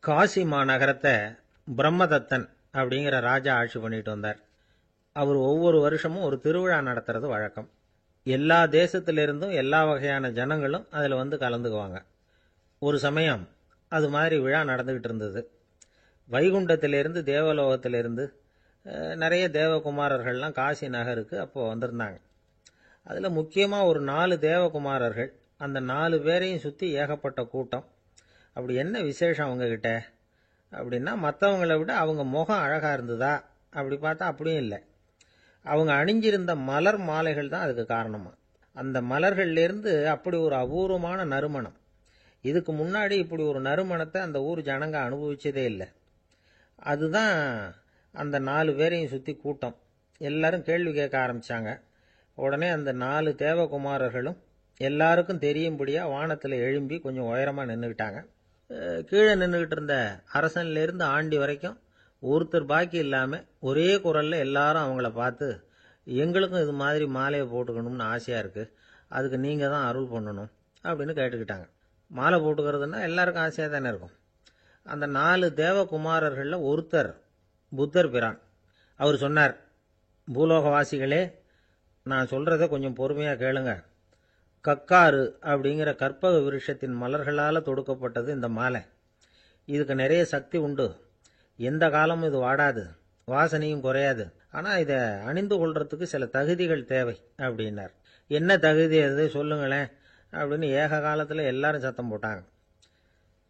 காசி மாநகரத்தை பிரம்மதத்தன் அப்படிங்கிற ராஜா ஆட்சி பண்ணிட்டு வந்தார். அவர் ஒவ்வொரு வருஷமும் ஒரு திருவிழா நடத்துறது வழக்கம். எல்லா தேசத்திலிருந்தும் எல்லா வகையான ஜனங்களும் அதில் வந்து கலந்துக்குவாங்க. ஒரு சமயம் அது மாதிரி விழா நடந்துகிட்டு இருந்தது. வைகுண்டத்திலிருந்து தேவலோகத்திலிருந்து நிறைய தேவகுமாரர்கள்லாம் காசி நகருக்கு அப்போ வந்திருந்தாங்க. அதில் முக்கியமாக ஒரு 4 தேவகுமாரர்கள். அந்த 4 பேரையும் சுற்றி ஏகப்பட்ட கூட்டம். அப்படி என்ன விசேஷம் அவங்கக்கிட்ட அப்படின்னா, மற்றவங்களை விட அவங்க முகம் அழகாக இருந்ததா அப்படி பார்த்தா அப்படியும் இல்லை. அவங்க அணிஞ்சிருந்த மலர் மாலைகள் தான் அதுக்கு காரணமா. அந்த மலர்கள்லேருந்து அப்படி ஒரு அபூர்வமான நறுமணம். இதுக்கு முன்னாடி இப்படி ஒரு நறுமணத்தை அந்த ஊர் ஜனங்க அனுபவிச்சதே இல்லை. அதுதான் அந்த 4 பேரையும் சுற்றி கூட்டம். எல்லாரும் கேள்வி கேட்க ஆரம்பித்தாங்க. உடனே அந்த 4 தேவகுமாரர்களும் எல்லாருக்கும் தெரியும்படியாக வானத்தில் எழும்பி கொஞ்சம் உயரமாக நின்றுக்கிட்டாங்க. கீழே நின்றுக்கிட்டு இருந்த அரசன்லேருந்து ஆண்டி வரைக்கும் ஒருத்தர் பாக்கி இல்லாமல் ஒரே குரலில் எல்லாரும் அவங்கள பார்த்து, எங்களுக்கும் இது மாதிரி மாலையை போட்டுக்கணும்னு ஆசையாக இருக்குது, அதுக்கு நீங்கள் தான் அருள் பண்ணணும் அப்படின்னு கேட்டுக்கிட்டாங்க. மாலை போட்டுக்கிறதுனா எல்லாருக்கும் ஆசையாக தானே இருக்கும். அந்த 4 தேவகுமாரர்களில் ஒருத்தர் புத்தர் பிரான். அவர் சொன்னார், பூலோகவாசிகளே, நான் சொல்கிறத கொஞ்சம் பொறுமையாக கேளுங்க. கக்காரு அப்படிங்கிற கற்பக விருஷத்தின் மலர்களால் தொடுக்கப்பட்டது இந்த மாலை. இதுக்கு நிறைய சக்தி உண்டு. எந்த காலமும் இது வாடாது, வாசனையும் குறையாது. ஆனால் இதை அணிந்து கொள்றதுக்கு சில தகுதிகள் தேவை அப்படின்னார். என்ன தகுதி அது சொல்லுங்களேன் அப்படின்னு ஏக காலத்தில் எல்லாரும் சத்தம் போட்டாங்க.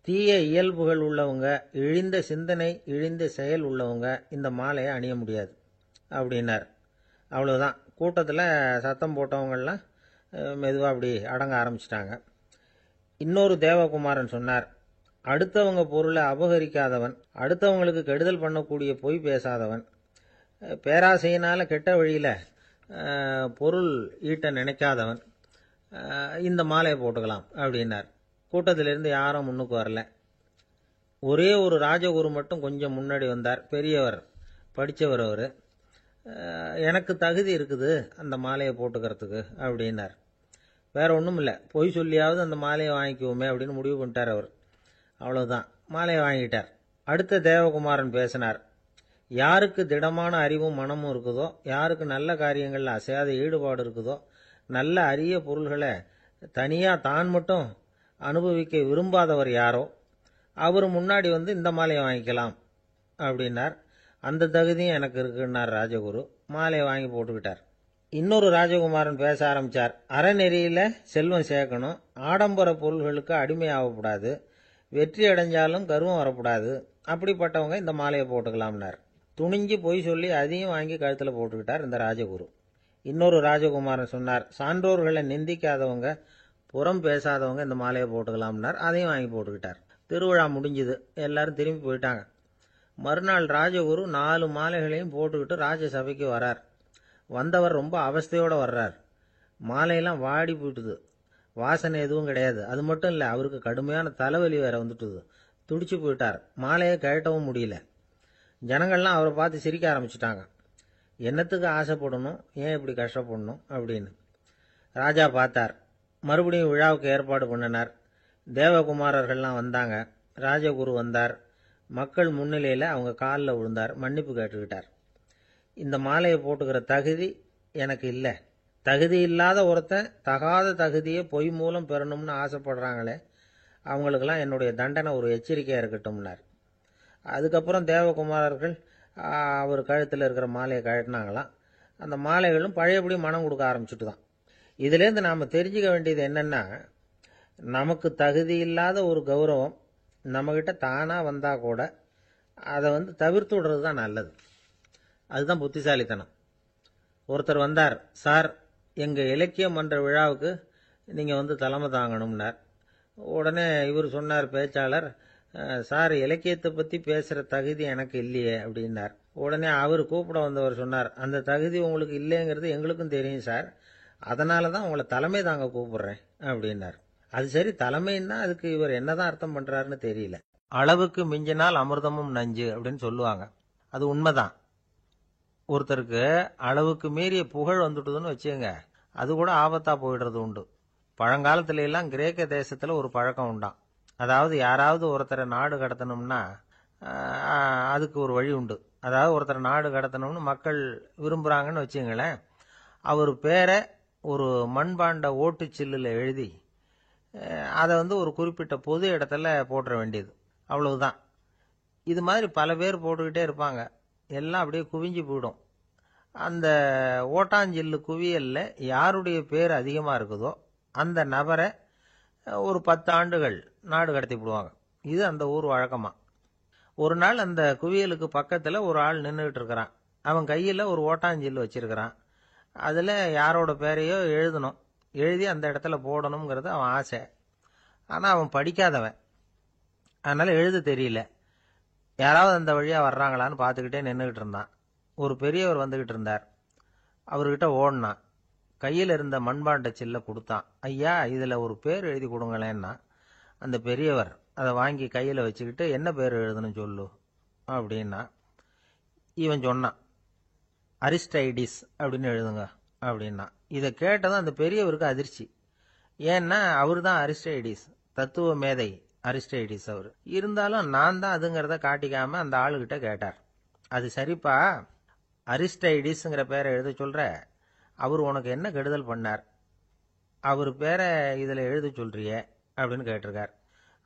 தீய இயல்புகள் உள்ளவங்க, இழிந்த சிந்தனை, இழிந்த செயல் உள்ளவங்க இந்த மாலையை அணிய முடியாது அப்படின்னார். அவ்வளோதான். கூட்டத்தில் சத்தம் போட்டவங்கள்லாம் மெதுவாக அப்படி அடங்க ஆரம்பிச்சிட்டாங்க. இன்னொரு தேவகுமாரன் சொன்னார், அடுத்தவங்க பொருளை அபகரிக்காதவன், அடுத்தவங்களுக்கு கெடுதல் பண்ணக்கூடிய பொய் பேசாதவன், பேராசையினால் கெட்ட வழியில் பொருள் ஈட்ட நினைக்காதவன் இந்த மாலையை போட்டுக்கலாம் அப்படின்னார். கூட்டத்திலிருந்து யாரும் முன்னுக்கு வரல. ஒரே ஒரு ராஜகுரு மட்டும் கொஞ்சம் முன்னாடி வந்தார். பெரியவர், படித்தவர். அவர், எனக்கு தகுதி இருக்குது அந்த மாலையை போட்டுக்கிறதுக்கு அப்படின்னார். வேற ஒன்றும் இல்லை, பொய் சொல்லியாவது அந்த மாலையை வாங்கிக்குவோமே அப்படின்னு முடிவு பண்ணிட்டார் அவர். அவ்வளோதான், மாலையை வாங்கிட்டார். அடுத்த தேவகுமாரன் பேசினார். யாருக்கு திடமான அறிவும் மனமும் இருக்குதோ, யாருக்கு நல்ல காரியங்களில் அசையாத ஈடுபாடு இருக்குதோ, நல்ல அரிய பொருள்களை தனியாக தான் மட்டும் அனுபவிக்க விரும்பாதவர் யாரோ அவர் முன்னாடி வந்து இந்த மாலையை வாங்கிக்கலாம் அப்படின்னார். அந்த தகுதியும் எனக்கு இருக்குன்னார் ராஜகுரு. மாலையை வாங்கி போட்டுக்கிட்டார். இன்னொரு ராஜகுமாரன் பேச ஆரம்பித்தார். அறநெறியில் செல்வம் சேர்க்கணும், ஆடம்பர பொருள்களுக்கு அடிமையாகக்கூடாது, வெற்றி அடைஞ்சாலும் கர்வம் வரக்கூடாது, அப்படிப்பட்டவங்க இந்த மாலையை போட்டுக்கலாம்னார். துணிஞ்சு பொய் சொல்லி அதையும் வாங்கி கழுத்தில் போட்டுக்கிட்டார் இந்த ராஜகுரு. இன்னொரு ராஜகுமாரன் சொன்னார், சான்றோர்களை நிந்திக்காதவங்க, புறம் பேசாதவங்க இந்த மாலையை போட்டுக்கலாம்னார். அதையும் வாங்கி போட்டுக்கிட்டார். திருவிழா முடிஞ்சுது, எல்லாரும் திரும்பி போயிட்டாங்க. மறுநாள் ராஜகுரு 4 மாலைகளையும் போட்டுக்கிட்டு ராஜசபைக்கு வரார். வந்தவர் ரொம்ப அவஸ்தையோடு வர்றார். மாலையெல்லாம் வாடி போயிட்டுது, வாசனை எதுவும் கிடையாது. அது மட்டும் இல்லை, அவருக்கு கடுமையான தலைவலி வேற வந்துட்டுது. துடிச்சு போயிட்டார். மாலையை கழட்டவும் முடியல. ஜனங்கள்லாம் அவரை பார்த்து சிரிக்க ஆரம்பிச்சிட்டாங்க. என்னத்துக்கு ஆசைப்படணும், ஏன் இப்படி கஷ்டப்படணும் அப்படின்னு. ராஜா பார்த்தார். மறுபடியும் விழாவுக்கு ஏற்பாடு பண்ணினார். தேவகுமாரர்கள்லாம் வந்தாங்க. ராஜகுரு வந்தார். மக்கள் முன்னிலையில் அவங்க காலில் விழுந்தார், மன்னிப்பு கேட்டுக்கிட்டார். இந்த மாலையை போட்டுக்கிற தகுதி எனக்கு இல்லை. தகுதி இல்லாத ஒருத்தன் தகாத தகுதியை பொய் மூலம் பெறணும்னு ஆசைப்படுறாங்களே, அவங்களுக்கெல்லாம் என்னுடைய தண்டனை ஒரு எச்சரிக்கையாக இருக்கட்டும்னார். அதுக்கப்புறம் தேவகுமாரர்கள் அவர் கழுத்தில் இருக்கிற மாலையை கழட்டினாங்களாம். அந்த மாலைகளும் பழையபடி மனம் கொடுக்க ஆரம்பிச்சுட்டு தான். இதுலேருந்து நாம் தெரிஞ்சுக்க வேண்டியது என்னென்னா, நமக்கு தகுதி இல்லாத ஒரு கௌரவம் நம்மக்கிட்ட தானாக வந்தால் கூட அதை தவிர்த்து விடுறது தான் நல்லது. அதுதான் புத்திசாலித்தனம். ஒருத்தர் வந்தார். சார், எங்கள் இலக்கிய மன்ற விழாவுக்கு நீங்கள் தலைமை தாங்கணும்னார். உடனே இவர் சொன்னார், பேச்சாளர், சார், இலக்கியத்தை பற்றி பேசுகிற தகுதி எனக்கு இல்லையே அப்படின்னார். உடனே அவர் கூப்பிட வந்தவர் சொன்னார், அந்த தகுதி உங்களுக்கு இல்லைங்கிறது எங்களுக்கும் தெரியும் சார், அதனால தான் உங்களை தலைமை தாங்க கூப்பிடுறேன் அப்படின்னார். அது சரி, தலைமைன்னா அதுக்கு இவர் என்னதான் அர்த்தம் பண்ணுறாருன்னு தெரியல. அளவுக்கு மிஞ்சினால் அமிர்தமும் நஞ்சு அப்படின்னு சொல்லுவாங்க. அது உண்மைதான். ஒருத்தருக்கு அளவுக்கு மீறிய புகழ் வந்துட்டுதுன்னு வச்சுங்க, அது கூட ஆபத்தாக போயிடுறது உண்டு. பழங்காலத்துல எல்லாம் கிரேக்க தேசத்தில் ஒரு பழக்கம் உண்டாம். அதாவது யாராவது ஒருத்தரை நாடு கடத்தணும்னா அதுக்கு ஒரு வழி உண்டு. அதாவது ஒருத்தரை நாடு கடத்தணும்னு மக்கள் விரும்புகிறாங்கன்னு வச்சுங்களேன், அவர் பேரை ஒரு மண்பாண்ட ஓட்டுச்சில்லில் எழுதி அதை ஒரு குறிப்பிட்ட பொது இடத்துல போட்டுற வேண்டியது, அவ்வளவுதான். இது மாதிரி பல பேர் போட்டுக்கிட்டே இருப்பாங்க, எல்லாம் அப்படியே குவிஞ்சு போயிடும். அந்த ஓட்டாஞ்சில்லு குவியலில் யாருடைய பேர் அதிகமாக இருக்குதோ அந்த நபரை ஒரு 10 ஆண்டுகள் நாடு கடத்தி விடுவாங்க. இது அந்த ஊர் வழக்கமா. ஒரு நாள் அந்த குவியலுக்கு பக்கத்தில் ஒரு ஆள் நின்றுகிட்டு இருக்கிறான். அவன் கையில் ஒரு ஓட்டாஞ்சில்லு வச்சிருக்கிறான். அதில் யாரோட பேரையோ எழுதணும், எழுதி அந்த இடத்துல போடணுங்கிறது அவன் ஆசை. ஆனால் அவன் படிக்காதவன், அதனால் எழுத தெரியல. யாராவது அந்த வழியாக வர்றாங்களான்னு பார்த்துக்கிட்டே நின்றுக்கிட்டு இருந்தான். ஒரு பெரியவர் வந்துக்கிட்டு இருந்தார். அவர்கிட்ட ஓடினான். கையில் இருந்த மண்பாண்ட சில்லை கொடுத்தான். ஐயா, இதில் ஒரு பேர் எழுதி கொடுங்களேன்னா. அந்த பெரியவர் அதை வாங்கி கையில் வச்சுக்கிட்டு, என்ன பேர் எழுதணும் சொல்லு அப்படின்னா. இவன் சொன்னான், அரிஸ்டைடிஸ் அப்படின்னு எழுதுங்க அப்படின்னா. இதை கேட்டதும் அந்த பெரியவருக்கு அதிர்ச்சி. ஏன்னா அவர் தான் அரிஸ்டைடிஸ், தத்துவ மேதை அரிஸ்டைடிஸ் அவர். இருந்தாலும் நான் தான் அதுங்கிறத காட்டிக்காம அந்த ஆளுகிட்ட கேட்டார். அது சரிப்பா, அரிஸ்டைடிஸ்ங்கிற பேரை எழுத சொல்ற, அவர் உனக்கு என்ன கெடுதல் பண்ணார், அவர் பேரை இதில் எழுத சொல்றியே அப்படின்னு கேட்டிருக்கார்.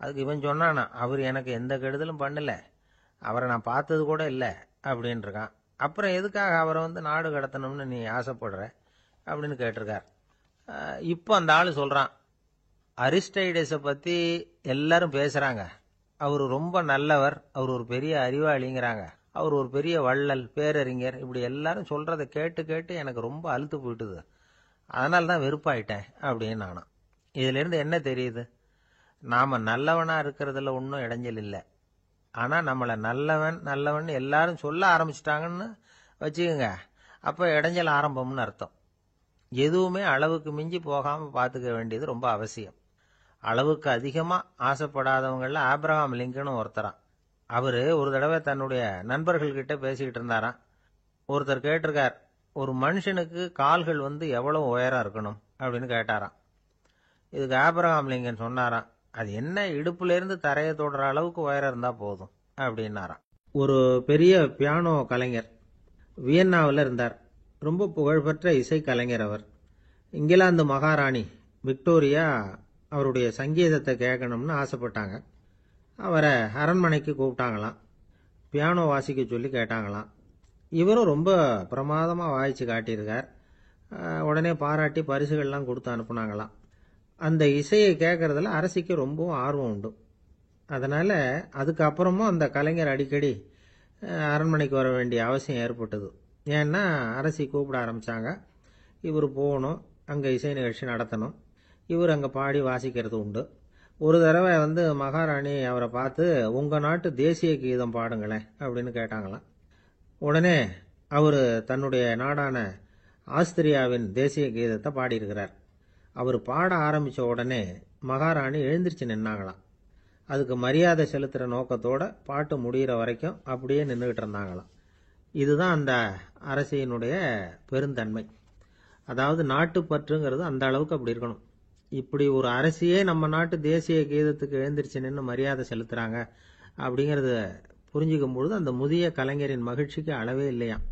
அதுக்கு இவன் சொன்னானா, அவர் எனக்கு எந்த கெடுதலும் பண்ணல, அவரை நான் பார்த்தது கூட இல்லை அப்படின்னு இருக்கான். அப்புறம் எதுக்காக அவரை நாடு கடத்தணும்னு நீ ஆசைப்படுற அப்படின்னு கேட்டிருக்கார். இப்போ அந்த ஆள் சொல்கிறான், அரிஸ்டைடஸை பற்றி எல்லாரும் பேசுகிறாங்க, அவர் ரொம்ப நல்லவர், அவர் ஒரு பெரிய அறிவாளிங்கிறாங்க, அவர் ஒரு பெரிய வள்ளல், பேரறிஞர், இப்படி எல்லாரும் சொல்கிறத கேட்டு கேட்டு எனக்கு ரொம்ப அலுத்து போயிட்டுது, அதனால தான் வெறுப்பாயிட்டேன் அப்படின்னு நானும். இதிலேருந்து என்ன தெரியுது, நாம் நல்லவனாக இருக்கிறதுல ஒன்றும் இடைஞ்சல் இல்லை. ஆனால் நம்மளை நல்லவன் நல்லவன் எல்லாரும் சொல்ல ஆரம்பிச்சிட்டாங்கன்னு வச்சுக்கோங்க, அப்போ இடைஞ்சல் ஆரம்பம்னு அர்த்தம். எதுவுமே அளவுக்கு மிஞ்சி போகாமல் பார்த்துக்க வேண்டியது ரொம்ப அவசியம். அளவுக்கு அதிகமாக ஆசைப்படாதவங்களில் ஆப்ரஹாம் லிங்கனும் ஒருத்தரான். அவர் ஒரு தடவை தன்னுடைய நண்பர்கள்கிட்ட பேசிக்கிட்டு இருந்தாராம். ஒருத்தர் கேட்டிருக்கார், ஒரு மனுஷனுக்கு கால்கள் எவ்வளவு உயரம் இருக்கணும் அப்படின்னு கேட்டாராம். இதுக்கு ஆப்ரஹாம் லிங்கன் சொன்னாராம், அது என்ன, இடுப்புலேருந்து தரையை தொடுற அளவுக்கு உயரம் இருந்தால் போதும் அப்படின்னாராம். ஒரு பெரிய பியானோ கலைஞர் வியன்னாவில் இருந்தார். ரொம்ப புகழ்பெற்ற இசை கலைஞர் அவர். இங்கிலாந்து மகாராணி விக்டோரியா அவருடைய சங்கீதத்தை கேட்கணும்னு ஆசைப்பட்டாங்க. அவரை அரண்மனைக்கு கூப்பிட்டாங்களாம். பியானோ வாசிக்க சொல்லி கேட்டாங்களாம். இவரும் ரொம்ப பிரமாதமாக வாய்ச்சி காட்டியிருக்கார். உடனே பாராட்டி பரிசுகள்லாம் கொடுத்து அனுப்புனாங்களாம். அந்த இசையை கேட்கறதுல அரசிக்கு ரொம்பவும் ஆர்வம் உண்டு. அதனால் அதுக்கப்புறமும் அந்த கலைஞர் அடிக்கடி அரண்மனைக்கு வர வேண்டிய அவசியம் ஏற்பட்டது. ஏன்னா அரசி கூப்பிட ஆரம்பித்தாங்க. இவர் போகணும், அங்கே இசை நிகழ்ச்சி நடத்தணும், இவர் அங்கே பாடி வாசிக்கிறது உண்டு. ஒரு தடவை மகாராணி அவரை பார்த்து, உங்கள் நாட்டு தேசிய கீதம் பாடுங்களேன் அப்படின்னு கேட்டாங்களாம். உடனே அவர் தன்னுடைய நாடான ஆஸ்திரியாவின் தேசிய கீதத்தை பாடியிருக்கிறார். அவர் பாட ஆரம்பித்த உடனே மகாராணி எழுந்திரிச்சு நின்னாங்களாம். அதுக்கு மரியாதை செலுத்துகிற நோக்கத்தோட பாட்டு முடிகிற வரைக்கும் அப்படியே நின்றுக்கிட்டு இருந்தாங்களாம். இதுதான் அந்த அரசியினுடைய பெருந்தன்மை. அதாவது நாட்டுப்பற்றுங்கிறது அந்த அளவுக்கு அப்படி இருக்கணும். இப்படி ஒரு அரசியே நம்ம நாட்டு தேசிய கீதத்துக்கு எழுந்திரிச்சு நின்று மரியாதை செலுத்துகிறாங்க அப்படிங்கிறத புரிஞ்சிக்கும் பொழுது அந்த முதிய கலைஞரின் மகிழ்ச்சிக்கு அளவே இல்லையாம்.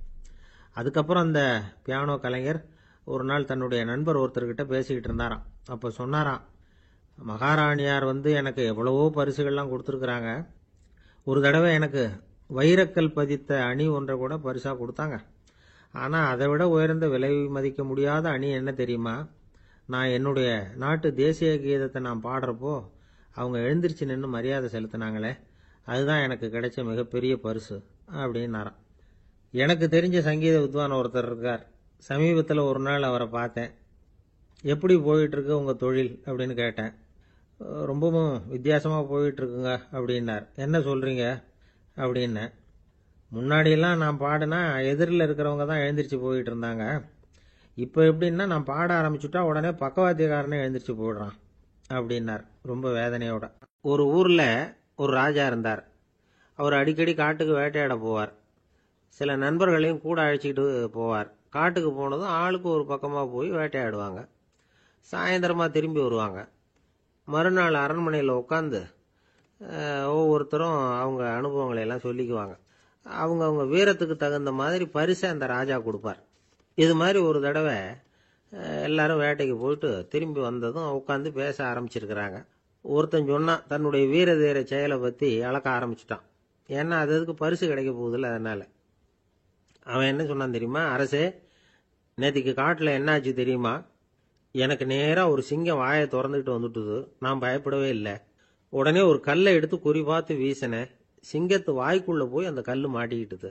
அதுக்கப்புறம் அந்த பியானோ கலைஞர் ஒரு நாள் தன்னுடைய நண்பர் ஒருத்தர்கிட்ட பேசிக்கிட்டு இருந்தாராம். அப்போ சொன்னாராம், மகாராணியார் எனக்கு எவ்வளவோ பரிசுகள்லாம் கொடுத்துருக்குறாங்க, ஒரு தடவை எனக்கு வைரக்கல் பதித்த அணி ஒன்றை கூட பரிசாக கொடுத்தாங்க. ஆனால் அதை விட உயர்ந்த விலை மதிக்க முடியாத அணி என்ன தெரியுமா, நான் என்னுடைய நாட்டு தேசிய கீதத்தை நான் பாடுறப்போ அவங்க எழுந்திரிச்சு நின்று மரியாதை செலுத்தினாங்களே, அதுதான் எனக்கு கிடைச்ச மிகப்பெரிய பரிசு அப்படின்னாராம். எனக்கு தெரிஞ்ச சங்கீத வித்வான் ஒருத்தர் இருக்கார். சமீபத்தில் ஒரு நாள் அவரை பார்த்தேன். எப்படி போயிட்டுருக்கு உங்கள் தொழில் அப்படின்னு கேட்டேன். ரொம்பவும் வித்தியாசமாக போயிட்டுருக்குங்க அப்படின்னார். என்ன சொல்கிறீங்க அப்படின்னேன். முன்னாடியெல்லாம் நான் பாடினா எதிரில் இருக்கிறவங்க தான் எழுந்திரிச்சு போயிட்டு இருந்தாங்க, இப்போ எப்படின்னா நான் பாட ஆரம்பிச்சுட்டா உடனே பக்கவாத்தியக்காரனே எழுந்திரிச்சு போயிடுறான் அப்படின்னார் ரொம்ப வேதனையோட. ஒரு ஊரில் ஒரு ராஜா இருந்தார். அவர் அடிக்கடி காட்டுக்கு வேட்டையாட போவார். சில நண்பர்களையும் கூட அழைச்சிக்கிட்டு போவார். காட்டுக்கு போனதும் ஆளுக்கு ஒரு பக்கமாக போய் வேட்டையாடுவாங்க. சாயந்தரமாக திரும்பி வருவாங்க. மறுநாள் அரண்மனையில் உட்காந்து ஒவ்வொருத்தரும் அவங்க அனுபவங்களை எல்லாம் சொல்லிக்குவாங்க. அவங்க வீரத்துக்கு தகுந்த மாதிரி பரிசை அந்த ராஜா கொடுப்பார். இது மாதிரி ஒரு தடவை எல்லாரும் வேட்டைக்கு போயிட்டு திரும்பி வந்ததும் உட்காந்து பேச ஆரம்பிச்சிருக்கிறாங்க. ஒருத்தன் சொன்னான், தன்னுடைய வீர தீர செயலை பற்றி அளக்க ஆரம்பிச்சிட்டான். ஏன்னா அதுக்கு பரிசு கிடைக்க போகுதில்ல, அதனால. அவன் என்ன சொன்னான் தெரியுமா? அரசே, நேற்றுக்கு காட்டில் என்னாச்சு தெரியுமா? எனக்கு நேராக ஒரு சிங்கம் வாயை திறந்துக்கிட்டு வந்துட்டுது. நான் பயப்படவே இல்லை. உடனே ஒரு கல்லை எடுத்து குறி பார்த்து வீசினேன். சிங்கத்து வாய்க்குள்ளே போய் அந்த கல் மாட்டிக்கிட்டுது.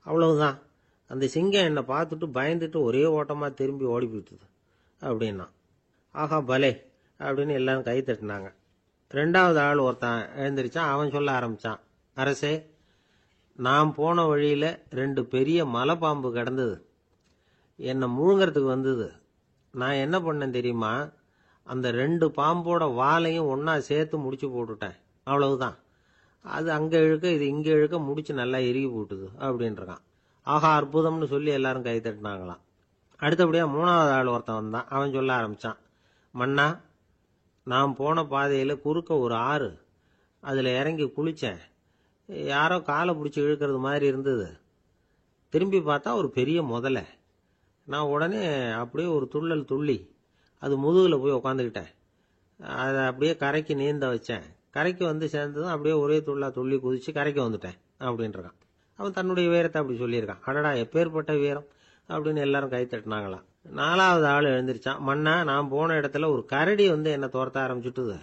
அவ்வளவுதான். அந்த சிங்கம் என்னை பார்த்துட்டு பயந்துட்டு ஒரே ஓட்டமாக திரும்பி ஓடி போயிட்டுது அப்படின்னா. ஆஹா பலே அப்படின்னு எல்லாரும் கை தட்டினாங்க. ரெண்டாவது ஆள் ஒருத்தன் எழுந்திரிச்சான். அவன் சொல்ல ஆரம்பித்தான், அரசே, நான் போன வழியில் 2 பெரிய மலைப்பாம்பு கிடந்தது. என்னை முழுங்கிறதுக்கு வந்தது. நான் என்ன பண்ணேன் தெரியுமா? அந்த 2 பாம்போட வாலையும் ஒன்றா சேர்த்து முடிச்சு போட்டுட்டேன். அவ்வளவுதான். அது அங்கே இழுக்க இது இங்கே இழுக்க முடிச்சு நல்லா இறுகி போட்டுது அப்படின்றான். ஆஹா அற்புதம்னு சொல்லி எல்லாரும் கை தட்டினாங்களாம். அடுத்தபடியாக 3வது ஆள் ஒருத்தன் வந்தான். அவன் சொல்ல ஆரம்பித்தான், மன்னா, நான் போன பாதையில் குறுக்க ஒரு ஆறு. அதில் இறங்கி குளித்தேன். யாரோ காலை பிடிச்சி இழுக்கிறது மாதிரி இருந்தது. திரும்பி பார்த்தா ஒரு பெரிய முதலை. நான் உடனே அப்படியே ஒரு துள்ளல் துள்ளி அது முதுகில் போய் உக்காந்துக்கிட்டேன். அதை அப்படியே கரைக்கு நீந்த வச்சேன். கரைக்கு வந்து சேர்ந்ததும் அப்படியே ஒரே துள்ளி குதிச்சு கரைக்கு வந்துட்டேன் அப்படின்றான். அவன் தன்னுடைய வீரத்தை அப்படி சொல்லியிருக்கான். அடடா எப்பேற்பட்ட வீரம் அப்படின்னு எல்லாரும் கை தட்டினாங்களாம். 4வது ஆள் எழுந்திரிச்சான். மன்னா, நான் போன இடத்துல ஒரு கரடி வந்து என்னை துரத்த ஆரம்பிச்சுட்டுது.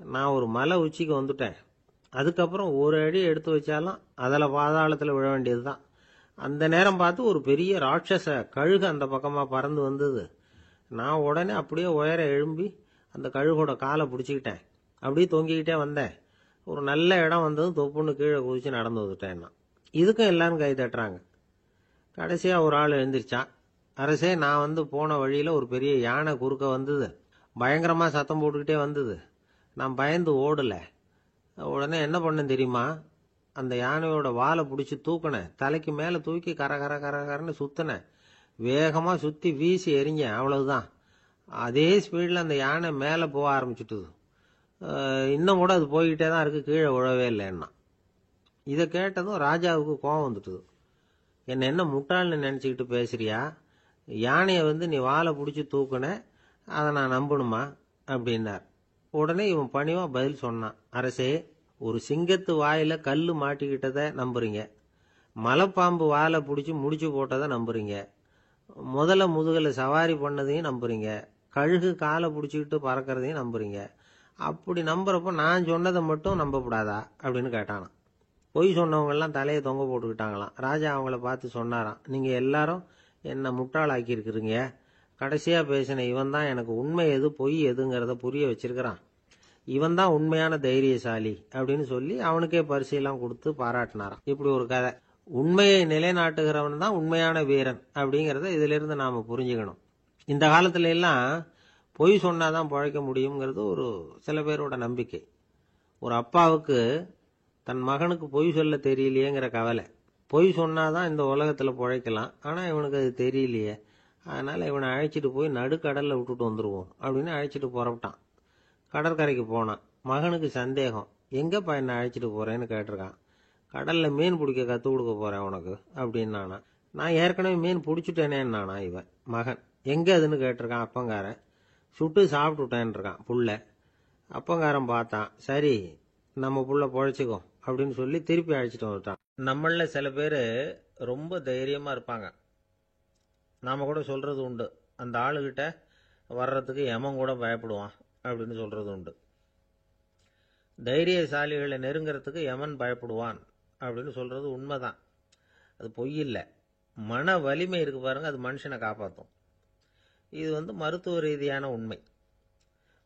நான் ஒரு மலை உச்சிக்கு வந்துட்டேன். அதுக்கப்புறம் ஒரு அடி எடுத்து வச்சாலும் அதில் பாதாளத்தில் விழ வேண்டியது தான். அந்த நேரம் பார்த்து ஒரு பெரிய ராட்சச கழுகு அந்த பக்கமாக பறந்து வந்தது. நான் உடனே அப்படியே உயர எழும்பி அந்த கழுகோட காலை பிடிச்சிக்கிட்டேன். அப்படியே தொங்கிக்கிட்டே வந்தேன். ஒரு நல்ல இடம் வந்ததும் தொப்புன்னு கீழே குதிச்சு நடந்து வந்துட்டேன்னா. இதுக்கும் எல்லாரும் கை தட்டுறாங்க. கடைசியாக ஒரு ஆள் எழுந்திரிச்சான். அரசே, நான் வந்து போன வழியில் ஒரு பெரிய யானை குறுக்க வந்தது. பயங்கரமாக சத்தம் போட்டுக்கிட்டே வந்தது. நான் பயந்து ஓடலை. உடனே என்ன பண்ணேன் தெரியுமா? அந்த யானையோட வாலை பிடிச்சி தூக்கினேன். தலைக்கு மேலே தூக்கி கரன்னு சுற்றினேன். வேகமாக சுற்றி வீசி எறிஞ்சேன். அவ்வளவுதான். அதே ஸ்பீடில் அந்த யானை மேலே போக ஆரம்பிச்சுட்டுது. இன்னும் கூட அது போய்கிட்டே தான் இருக்குது, கீழே விழவே இல்லைன்னா. இதை கேட்டதும் ராஜாவுக்கு கோபம் வந்துட்டுது. என்ன முட்டாள்னு நினச்சிக்கிட்டு பேசுறியா? யானையை வந்து நீ வாலை பிடிச்சி தூக்குன, அதை நான் நம்பணுமா அப்படின்னார். உடனே இவன் பணிவாக பதில் சொன்னான். அரசே, ஒரு சிங்கத்து வாயில் கல் மாட்டிக்கிட்டதை நம்புறீங்க. மலைப்பாம்பு வாலை பிடிச்சி முடிச்சு போட்டதை நம்புறீங்க. முதல்ல முதுகில் சவாரி பண்ணதையும் நம்புறீங்க. கழுகு காலை பிடிச்சிக்கிட்டு பறக்கிறதையும் நம்புறீங்க. அப்படி நம்புறப்போ நான் சொன்னதை மட்டும் நம்பக்கூடாதா அப்படின்னு கேட்டானான். பொய் சொன்னவங்கெல்லாம் தலையை தொங்க போட்டுக்கிட்டாங்களாம். ராஜா அவங்கள பார்த்து சொன்னாராம், நீங்கள் எல்லாரும் என்னை முட்டாளாக்கி இருக்கிறீங்க. கடைசியாக பேசின இவன் தான் எனக்கு உண்மை எது பொய் எதுங்கிறத புரிய வச்சிருக்கிறான். இவன் தான் உண்மையான தைரியசாலி அப்படின்னு சொல்லி அவனுக்கே பரிசெல்லாம் கொடுத்து பாராட்டினாராம். இப்படி ஒரு கதை. உண்மையை நிலைநாட்டுகிறவன் தான் உண்மையான வீரன் அப்படிங்கிறத இதிலிருந்து நாம் புரிஞ்சுக்கணும். இந்த காலத்துல எல்லாம் பொய் சொன்னாதான் பழைக்க முடியுங்கிறது ஒரு சில பேரோட நம்பிக்கை. ஒரு அப்பாவுக்கு தன் மகனுக்கு பொய் சொல்ல தெரியலையேங்கிற கவலை. பொய் சொன்னாதான் இந்த உலகத்தில் பிழைக்கலாம், ஆனால் இவனுக்கு அது தெரியலையே, அதனால் இவனை அழைச்சிட்டு போய் நடுக்கடலில் விட்டுட்டு வந்துடுவோம் அப்படின்னு அழைச்சிட்டு புறப்பட்டான். கடற்கரைக்கு போனான். மகனுக்கு சந்தேகம். எங்கேப்பா என்னை அழைச்சிட்டு போகிறேன்னு கேட்டிருக்கான். கடலில் மீன் பிடிக்க கற்றுக் கொடுக்க போகிறேன் உனக்கு அப்படின்னானா. நான் ஏற்கனவே மீன் பிடிச்சிட்டேனேன்னானா இவன் மகன். எங்கே அதுன்னு கேட்டிருக்கான் அப்பங்காரன். சுட்டு சாப்பிட்டுட்டேன் இருக்கான் புள்ள. அப்பங்காரன் பார்த்தான். சரி, நம்ம புள்ள பொழைச்சிக்கோ அப்படின்னு சொல்லி திருப்பி அழைச்சிட்டு வந்துட்டான். நம்மள சில பேர் ரொம்ப தைரியமாக இருப்பாங்க. நாம் கூட சொல்கிறது உண்டு, அந்த ஆளுகிட்ட வர்றதுக்கு எமன் கூட பயப்படுவான் அப்படின்னு சொல்கிறது உண்டு. தைரியசாலிகளை நெருங்கிறதுக்கு எமன் பயப்படுவான் அப்படின்னு சொல்கிறது உண்மைதான். அது பொய் இல்லை. மன வலிமை இருக்கு பாருங்க, அது மனுஷனை காப்பாற்றும். இது மருத்துவ ரீதியான உண்மை.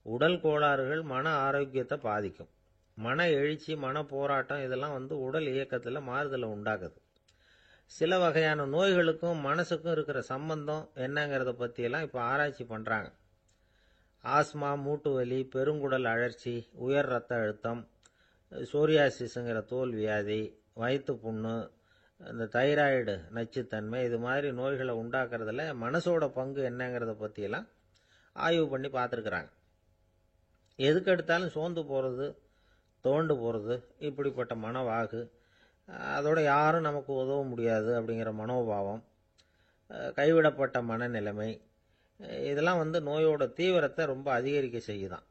உடல் கோளாறுகள் மன ஆரோக்கியத்தை பாதிக்கும். மன எழுச்சி, மன போராட்டம் இதெல்லாம் உடல் இயக்கத்தில் மாறுதலை உண்டாக்குது. சில வகையான நோய்களுக்கும் மனசுக்கும் இருக்கிற சம்பந்தம் என்னங்கிறத பற்றியெல்லாம் இப்போ ஆராய்ச்சி பண்ணுறாங்க. ஆஸ்மா, மூட்டு வலி, பெருங்குடல் அழற்சி, உயர் ரத்த அழுத்தம், சோரியாசிஸுங்கிற தோல் வியாதி, வயிற்று புண்ணு, இந்த தைராய்டு நச்சுத்தன்மை, இது மாதிரி நோய்களை உண்டாக்குறதுல மனசோட பங்கு என்னங்கிறத பற்றியெல்லாம் ஆய்வு பண்ணி பார்த்துருக்குறாங்க. எதுக்கு எடுத்தாலும் சோர்ந்து போகிறது, தோண்டு போகிறது, இப்படிப்பட்ட மனவாகு, அதோட யாரும் நமக்கு உதவ முடியாது அப்படிங்கிற மனோபாவம், கைவிடப்பட்ட மனநிலைமை, இதெல்லாம் நோயோட தீவிரத்தை ரொம்ப அதிகரிக்க செய்யுதான்.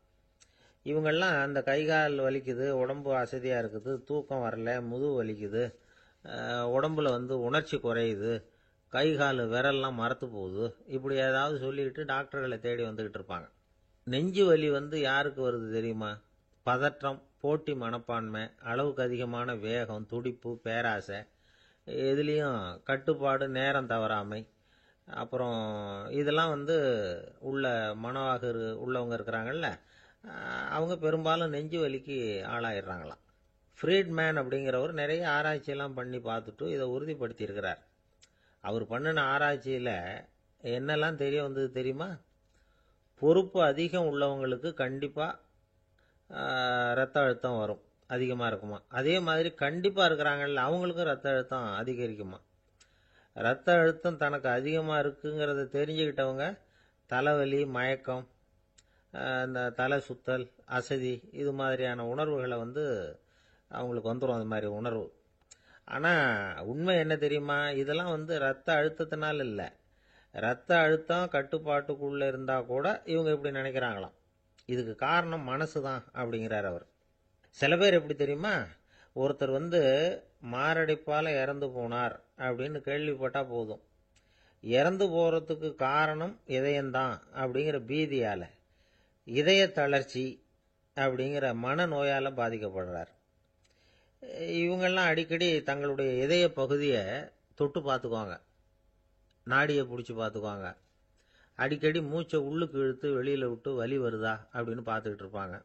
இவங்கெல்லாம் அந்த கை கால் வலிக்குது, உடம்பு அசதியாக இருக்குது, தூக்கம் வரல, முதுகு வலிக்குது, உடம்புல உணர்ச்சி குறையுது, கை கால் விரல்லாம் மரத்து போகுது, இப்படி ஏதாவது சொல்லிட்டு டாக்டர்களை தேடி வந்துக்கிட்டு இருப்பாங்க. நெஞ்சு வலி யாருக்கு வருது தெரியுமா? பதற்றம், போட்டி மனப்பான்மை, அளவுக்கு அதிகமான வேகம், துடிப்பு, பேராசை, இதுலேயும் கட்டுப்பாடு, நேரம் தவறாமை, அப்புறம் இதெல்லாம் உள்ள மனவாக உள்ளவங்க இருக்கிறாங்கல்ல, அவங்க பெரும்பாலும் நெஞ்சு வலிக்கு ஆளாயிடுறாங்களாம். ஃப்ரீட்மேன் அப்படிங்கிறவர் நிறைய ஆராய்ச்சியெல்லாம் பண்ணி பார்த்துட்டு இதை உறுதிப்படுத்தியிருக்கிறார். அவர் பண்ணின ஆராய்ச்சியில் என்னெல்லாம் தெரிய வந்தது தெரியுமா? பொறுப்பு அதிகம் உள்ளவங்களுக்கு கண்டிப்பாக ரத்த அழுத்தம் வரும், அதிகமாக இருக்குமா. அதே மாதிரி கண்டிப்பாக இருக்கிறாங்கல்ல, அவங்களுக்கும் ரத்த அழுத்தம் அதிகரிக்குமா. ரத்த அழுத்தம் தனக்கு அதிகமாக இருக்குங்கிறத தெரிஞ்சுக்கிட்டவங்க தலைவலி, மயக்கம், இந்த தலை சுத்தல், அசதி, இது மாதிரியான உணர்வுகளை அவங்களுக்கு வந்துடும், அது மாதிரி உணர்வு. ஆனால் உண்மை என்ன தெரியுமா? இதெல்லாம் ரத்த அழுத்தத்தினால இல்லை, ரத்த அழுத்தம் கட்டுப்பாட்டுக்குள்ளே இருந்தால் கூட இவங்க இப்படி நினைக்கிறாங்களாம். இதுக்கு காரணம் மனசு தான் அப்படிங்கிறார் அவர். சில பேர் எப்படி தெரியுமா? ஒருத்தர் மாரடைப்பால் இறந்து போனார் அப்படின்னு கேள்விப்பட்டால் போதும், இறந்து போகிறதுக்கு காரணம் இதயம்தான் அப்படிங்கிற பீதியால், இதய தளர்ச்சி அப்படிங்கிற மனநோயால் பாதிக்கப்படுறார். இவங்கெல்லாம் அடிக்கடி தங்களுடைய இதய பகுதியை தொட்டு பார்த்துக்குவாங்க, நாடியை பிடிச்சி பார்த்துக்குவாங்க, அடிக்கடி மூச்சை உள்ளுக்கு இழுத்து வெளியில் விட்டு வலி வருதா அப்படின்னு பார்த்துக்கிட்டு இருப்பாங்க.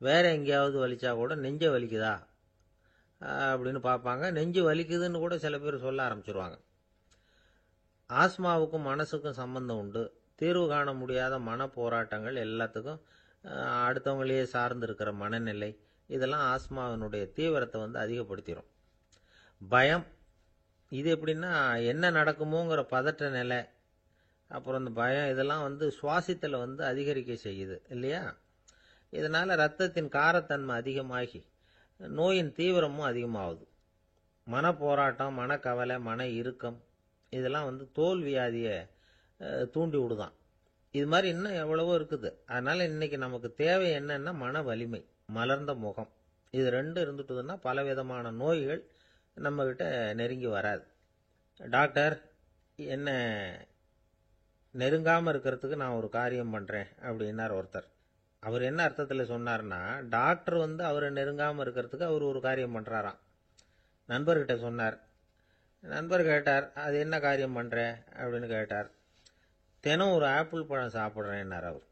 வேறு எங்கேயாவது வலிச்சா கூட நெஞ்சை வலிக்குதா அப்படின்னு பார்ப்பாங்க. நெஞ்சு வலிக்குதுன்னு கூட சில பேர் சொல்ல ஆரம்பிச்சிருவாங்க. ஆஸ்மாவுக்கும் மனசுக்கும் சம்பந்தம் உண்டு. தீர்வு காண முடியாத மன போராட்டங்கள் எல்லாத்துக்கும் அடுத்தவங்களையே சார்ந்து இருக்கிற மனநிலை, இதெல்லாம் ஆஸ்மாவினுடைய தீவிரத்தை அதிகப்படுத்திடும். பயம், இது எப்படின்னா என்ன நடக்குமோங்கிற பதற்ற நிலை, அப்புறம் இந்த பயம், இதெல்லாம் சுவாசித்தலை அதிகரிக்க செய்யுது இல்லையா. இதனால் ரத்தத்தின் காரத்தன்மை அதிகமாகி நோயின் தீவிரமும் அதிகமாகுது. மன போராட்டம், மனக்கவலை, மன இறுக்கம், இதெல்லாம் தோல் வியாதியை தூண்டி விடுதான். இது மாதிரி இன்னும் எவ்வளவோ இருக்குது. அதனால் இன்னைக்கு நமக்கு தேவை என்னன்னா மன வலிமை, மலர்ந்த முகம், இது ரெண்டு இருந்துட்டுதுன்னா பலவிதமான நோய்கள் நம்மக்கிட்ட நெருங்கி வராது. டாக்டர், என்ன நெருங்காமல் இருக்கிறதுக்கு நான் ஒரு காரியம் பண்ணுறேன் அப்படின்னார் ஒருத்தர். அவர் என்ன அர்த்தத்தில் சொன்னார்னா, டாக்டர் அவரை நெருங்காமல் இருக்கிறதுக்கு அவர் ஒரு காரியம் பண்ணுறாராம். நண்பர்கிட்ட சொன்னார். நண்பர் கேட்டார், அது என்ன காரியம் பண்ணுற அப்படின்னு கேட்டார். தினம் ஒரு ஆப்பிள் பழம் சாப்பிட்றேன்னார் அவர்.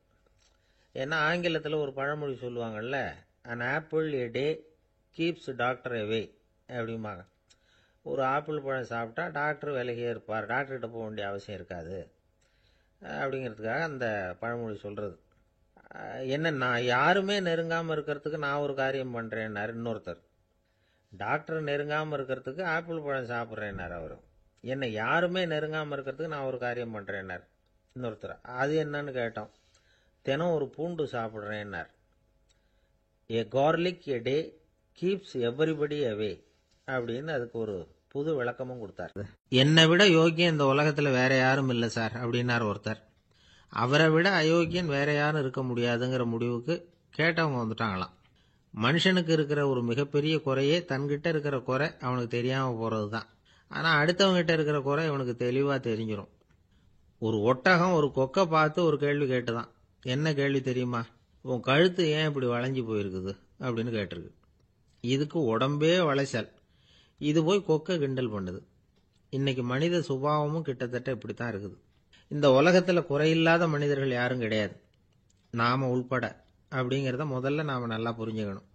ஏன்னா ஆங்கிலத்தில் ஒரு பழமொழி சொல்லுவாங்கள்ல, an apple a day keeps doctor away அப்படிம்பாங்க. ஒரு ஆப்பிள் பழம் சாப்பிட்டா டாக்டர் விலகியே இருப்பார், டாக்டர்கிட்ட போக வேண்டிய அவசியம் இருக்காது அப்படிங்கிறதுக்காக அந்த பழமொழி சொல்கிறது. என்ன, நான் யாருமே நெருங்காமல் இருக்கிறதுக்கு நான் ஒரு காரியம் பண்ணுறேன்னார் இன்னொருத்தர். டாக்டர் நெருங்காமல் இருக்கிறதுக்கு ஆப்பிள் பழம் சாப்பிட்றேன்னார் அவர். என்னை யாருமே நெருங்காமல் இருக்கிறதுக்கு நான் ஒரு காரியம் பண்ணுறேன்னார் இன்னொருத்தர். அது என்னன்னு கேட்டோம். தினம் ஒரு பூண்டு சாப்பிட்றேன்னார். ஏ கார்லிக் எ டே கீப்ஸ் எவரிபடி அவே அப்படின்னு அதுக்கு ஒரு புது விளக்கமும் கொடுத்தார். என்னை விட யோக்கியம் இந்த உலகத்தில் வேற யாரும் இல்லை சார் அப்படின்னார் ஒருத்தர். அவரை விட அயோக்கியன் வேற யாரும் இருக்க முடியாதுங்கிற முடிவுக்கு கேட்டவங்க வந்துட்டாங்களாம். மனுஷனுக்கு இருக்கிற ஒரு மிகப்பெரிய குறையே தன்கிட்ட இருக்கிற குறை அவனுக்கு தெரியாமல் போகிறது தான். ஆனால் அடுத்தவங்ககிட்ட இருக்கிற குறை இவனுக்கு தெளிவாக தெரிஞ்சிடும். ஒரு ஒட்டகம் ஒரு கொக்கை பார்த்து ஒரு கேள்வி கேட்டுதான். என்ன கேள்வி தெரியுமா? உன் கழுத்து ஏன் இப்படி வளைஞ்சி போயிருக்குது அப்படின்னு கேட்டிருக்கு. இதுக்கு உடம்பே வளைச்சல். இது போய் கொக்கை கிண்டல் பண்ணுது. இன்னைக்கு மனித சுபாவமும் கிட்டத்தட்ட இப்படித்தான் இருக்குது. இந்த உலகத்தில் குறையில்லாத மனிதர்கள் யாரும் கிடையாது, நாம உள்பட அப்படிங்கிறத முதல்ல நாம் நல்லா புரிஞ்சுக்கணும்.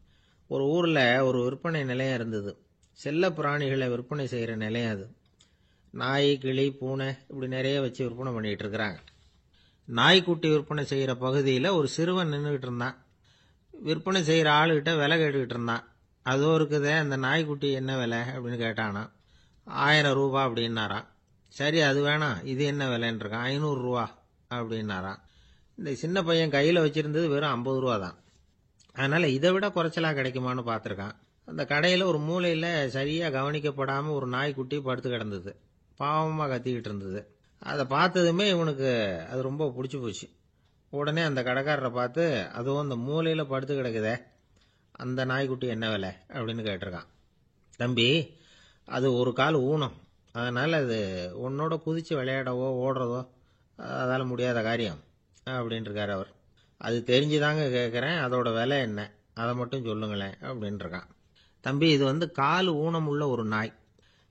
ஒரு ஊரில் ஒரு விற்பனை நிலையம் இருந்தது. செல்ல பிராணிகளை விற்பனை செய்கிற நிலையம் அது. நாய், கிளி, பூனை இப்படி நிறைய வச்சு விற்பனை பண்ணிகிட்டு இருக்கிறாங்க. நாய்க்குட்டி விற்பனை செய்கிற பகுதியில் ஒரு சிறுவன் நின்றுக்கிட்டு இருந்தான். விற்பனை செய்கிற ஆளுகிட்ட விலை கேட்டுக்கிட்டு இருந்தான். அதோ இருக்குதே அந்த நாய்க்குட்டி என்ன விலை அப்படின்னு கேட்டானா. 1000 ரூபா அப்படின்னாரான். சரி, அது வேணாம், இது என்ன விலைன்னு இருக்கான். 500 ரூபா அப்படின்னாரான். இந்த சின்ன பையன் கையில் வச்சிருந்தது வெறும் 50 ரூபா தான். அதனால இதை விட குறைச்சலா கிடைக்குமான்னு பார்த்துருக்கான். அந்த கடையில் ஒரு மூலையில் சரியாக கவனிக்கப்படாமல் ஒரு நாய்க்குட்டி படுத்து கிடந்தது. பாவமாக கத்திக்கிட்டு இருந்தது. அதை பார்த்ததுமே இவனுக்கு அது ரொம்ப பிடிச்சி போச்சு. உடனே அந்த கடைக்காரரை பார்த்து, அதுவும் அந்த மூலையில் படுத்து கிடக்குதே அந்த நாய்க்குட்டி என்ன விலை அப்படின்னு கேட்டிருக்கான். தம்பி, அது ஒரு கால் ஊனம், அதனால் அது உன்னோட குதித்து விளையாடவோ ஓடுறதோ அதால் முடியாத காரியம் அப்படின்ட்டுருக்கார் அவர். அது தெரிஞ்சுதாங்க கேட்குறேன், அதோட விலை என்ன அதை மட்டும் சொல்லுங்களேன் அப்படின்ட்டுருக்கான். தம்பி, இது கால் ஊனம் உள்ள ஒரு நாய்.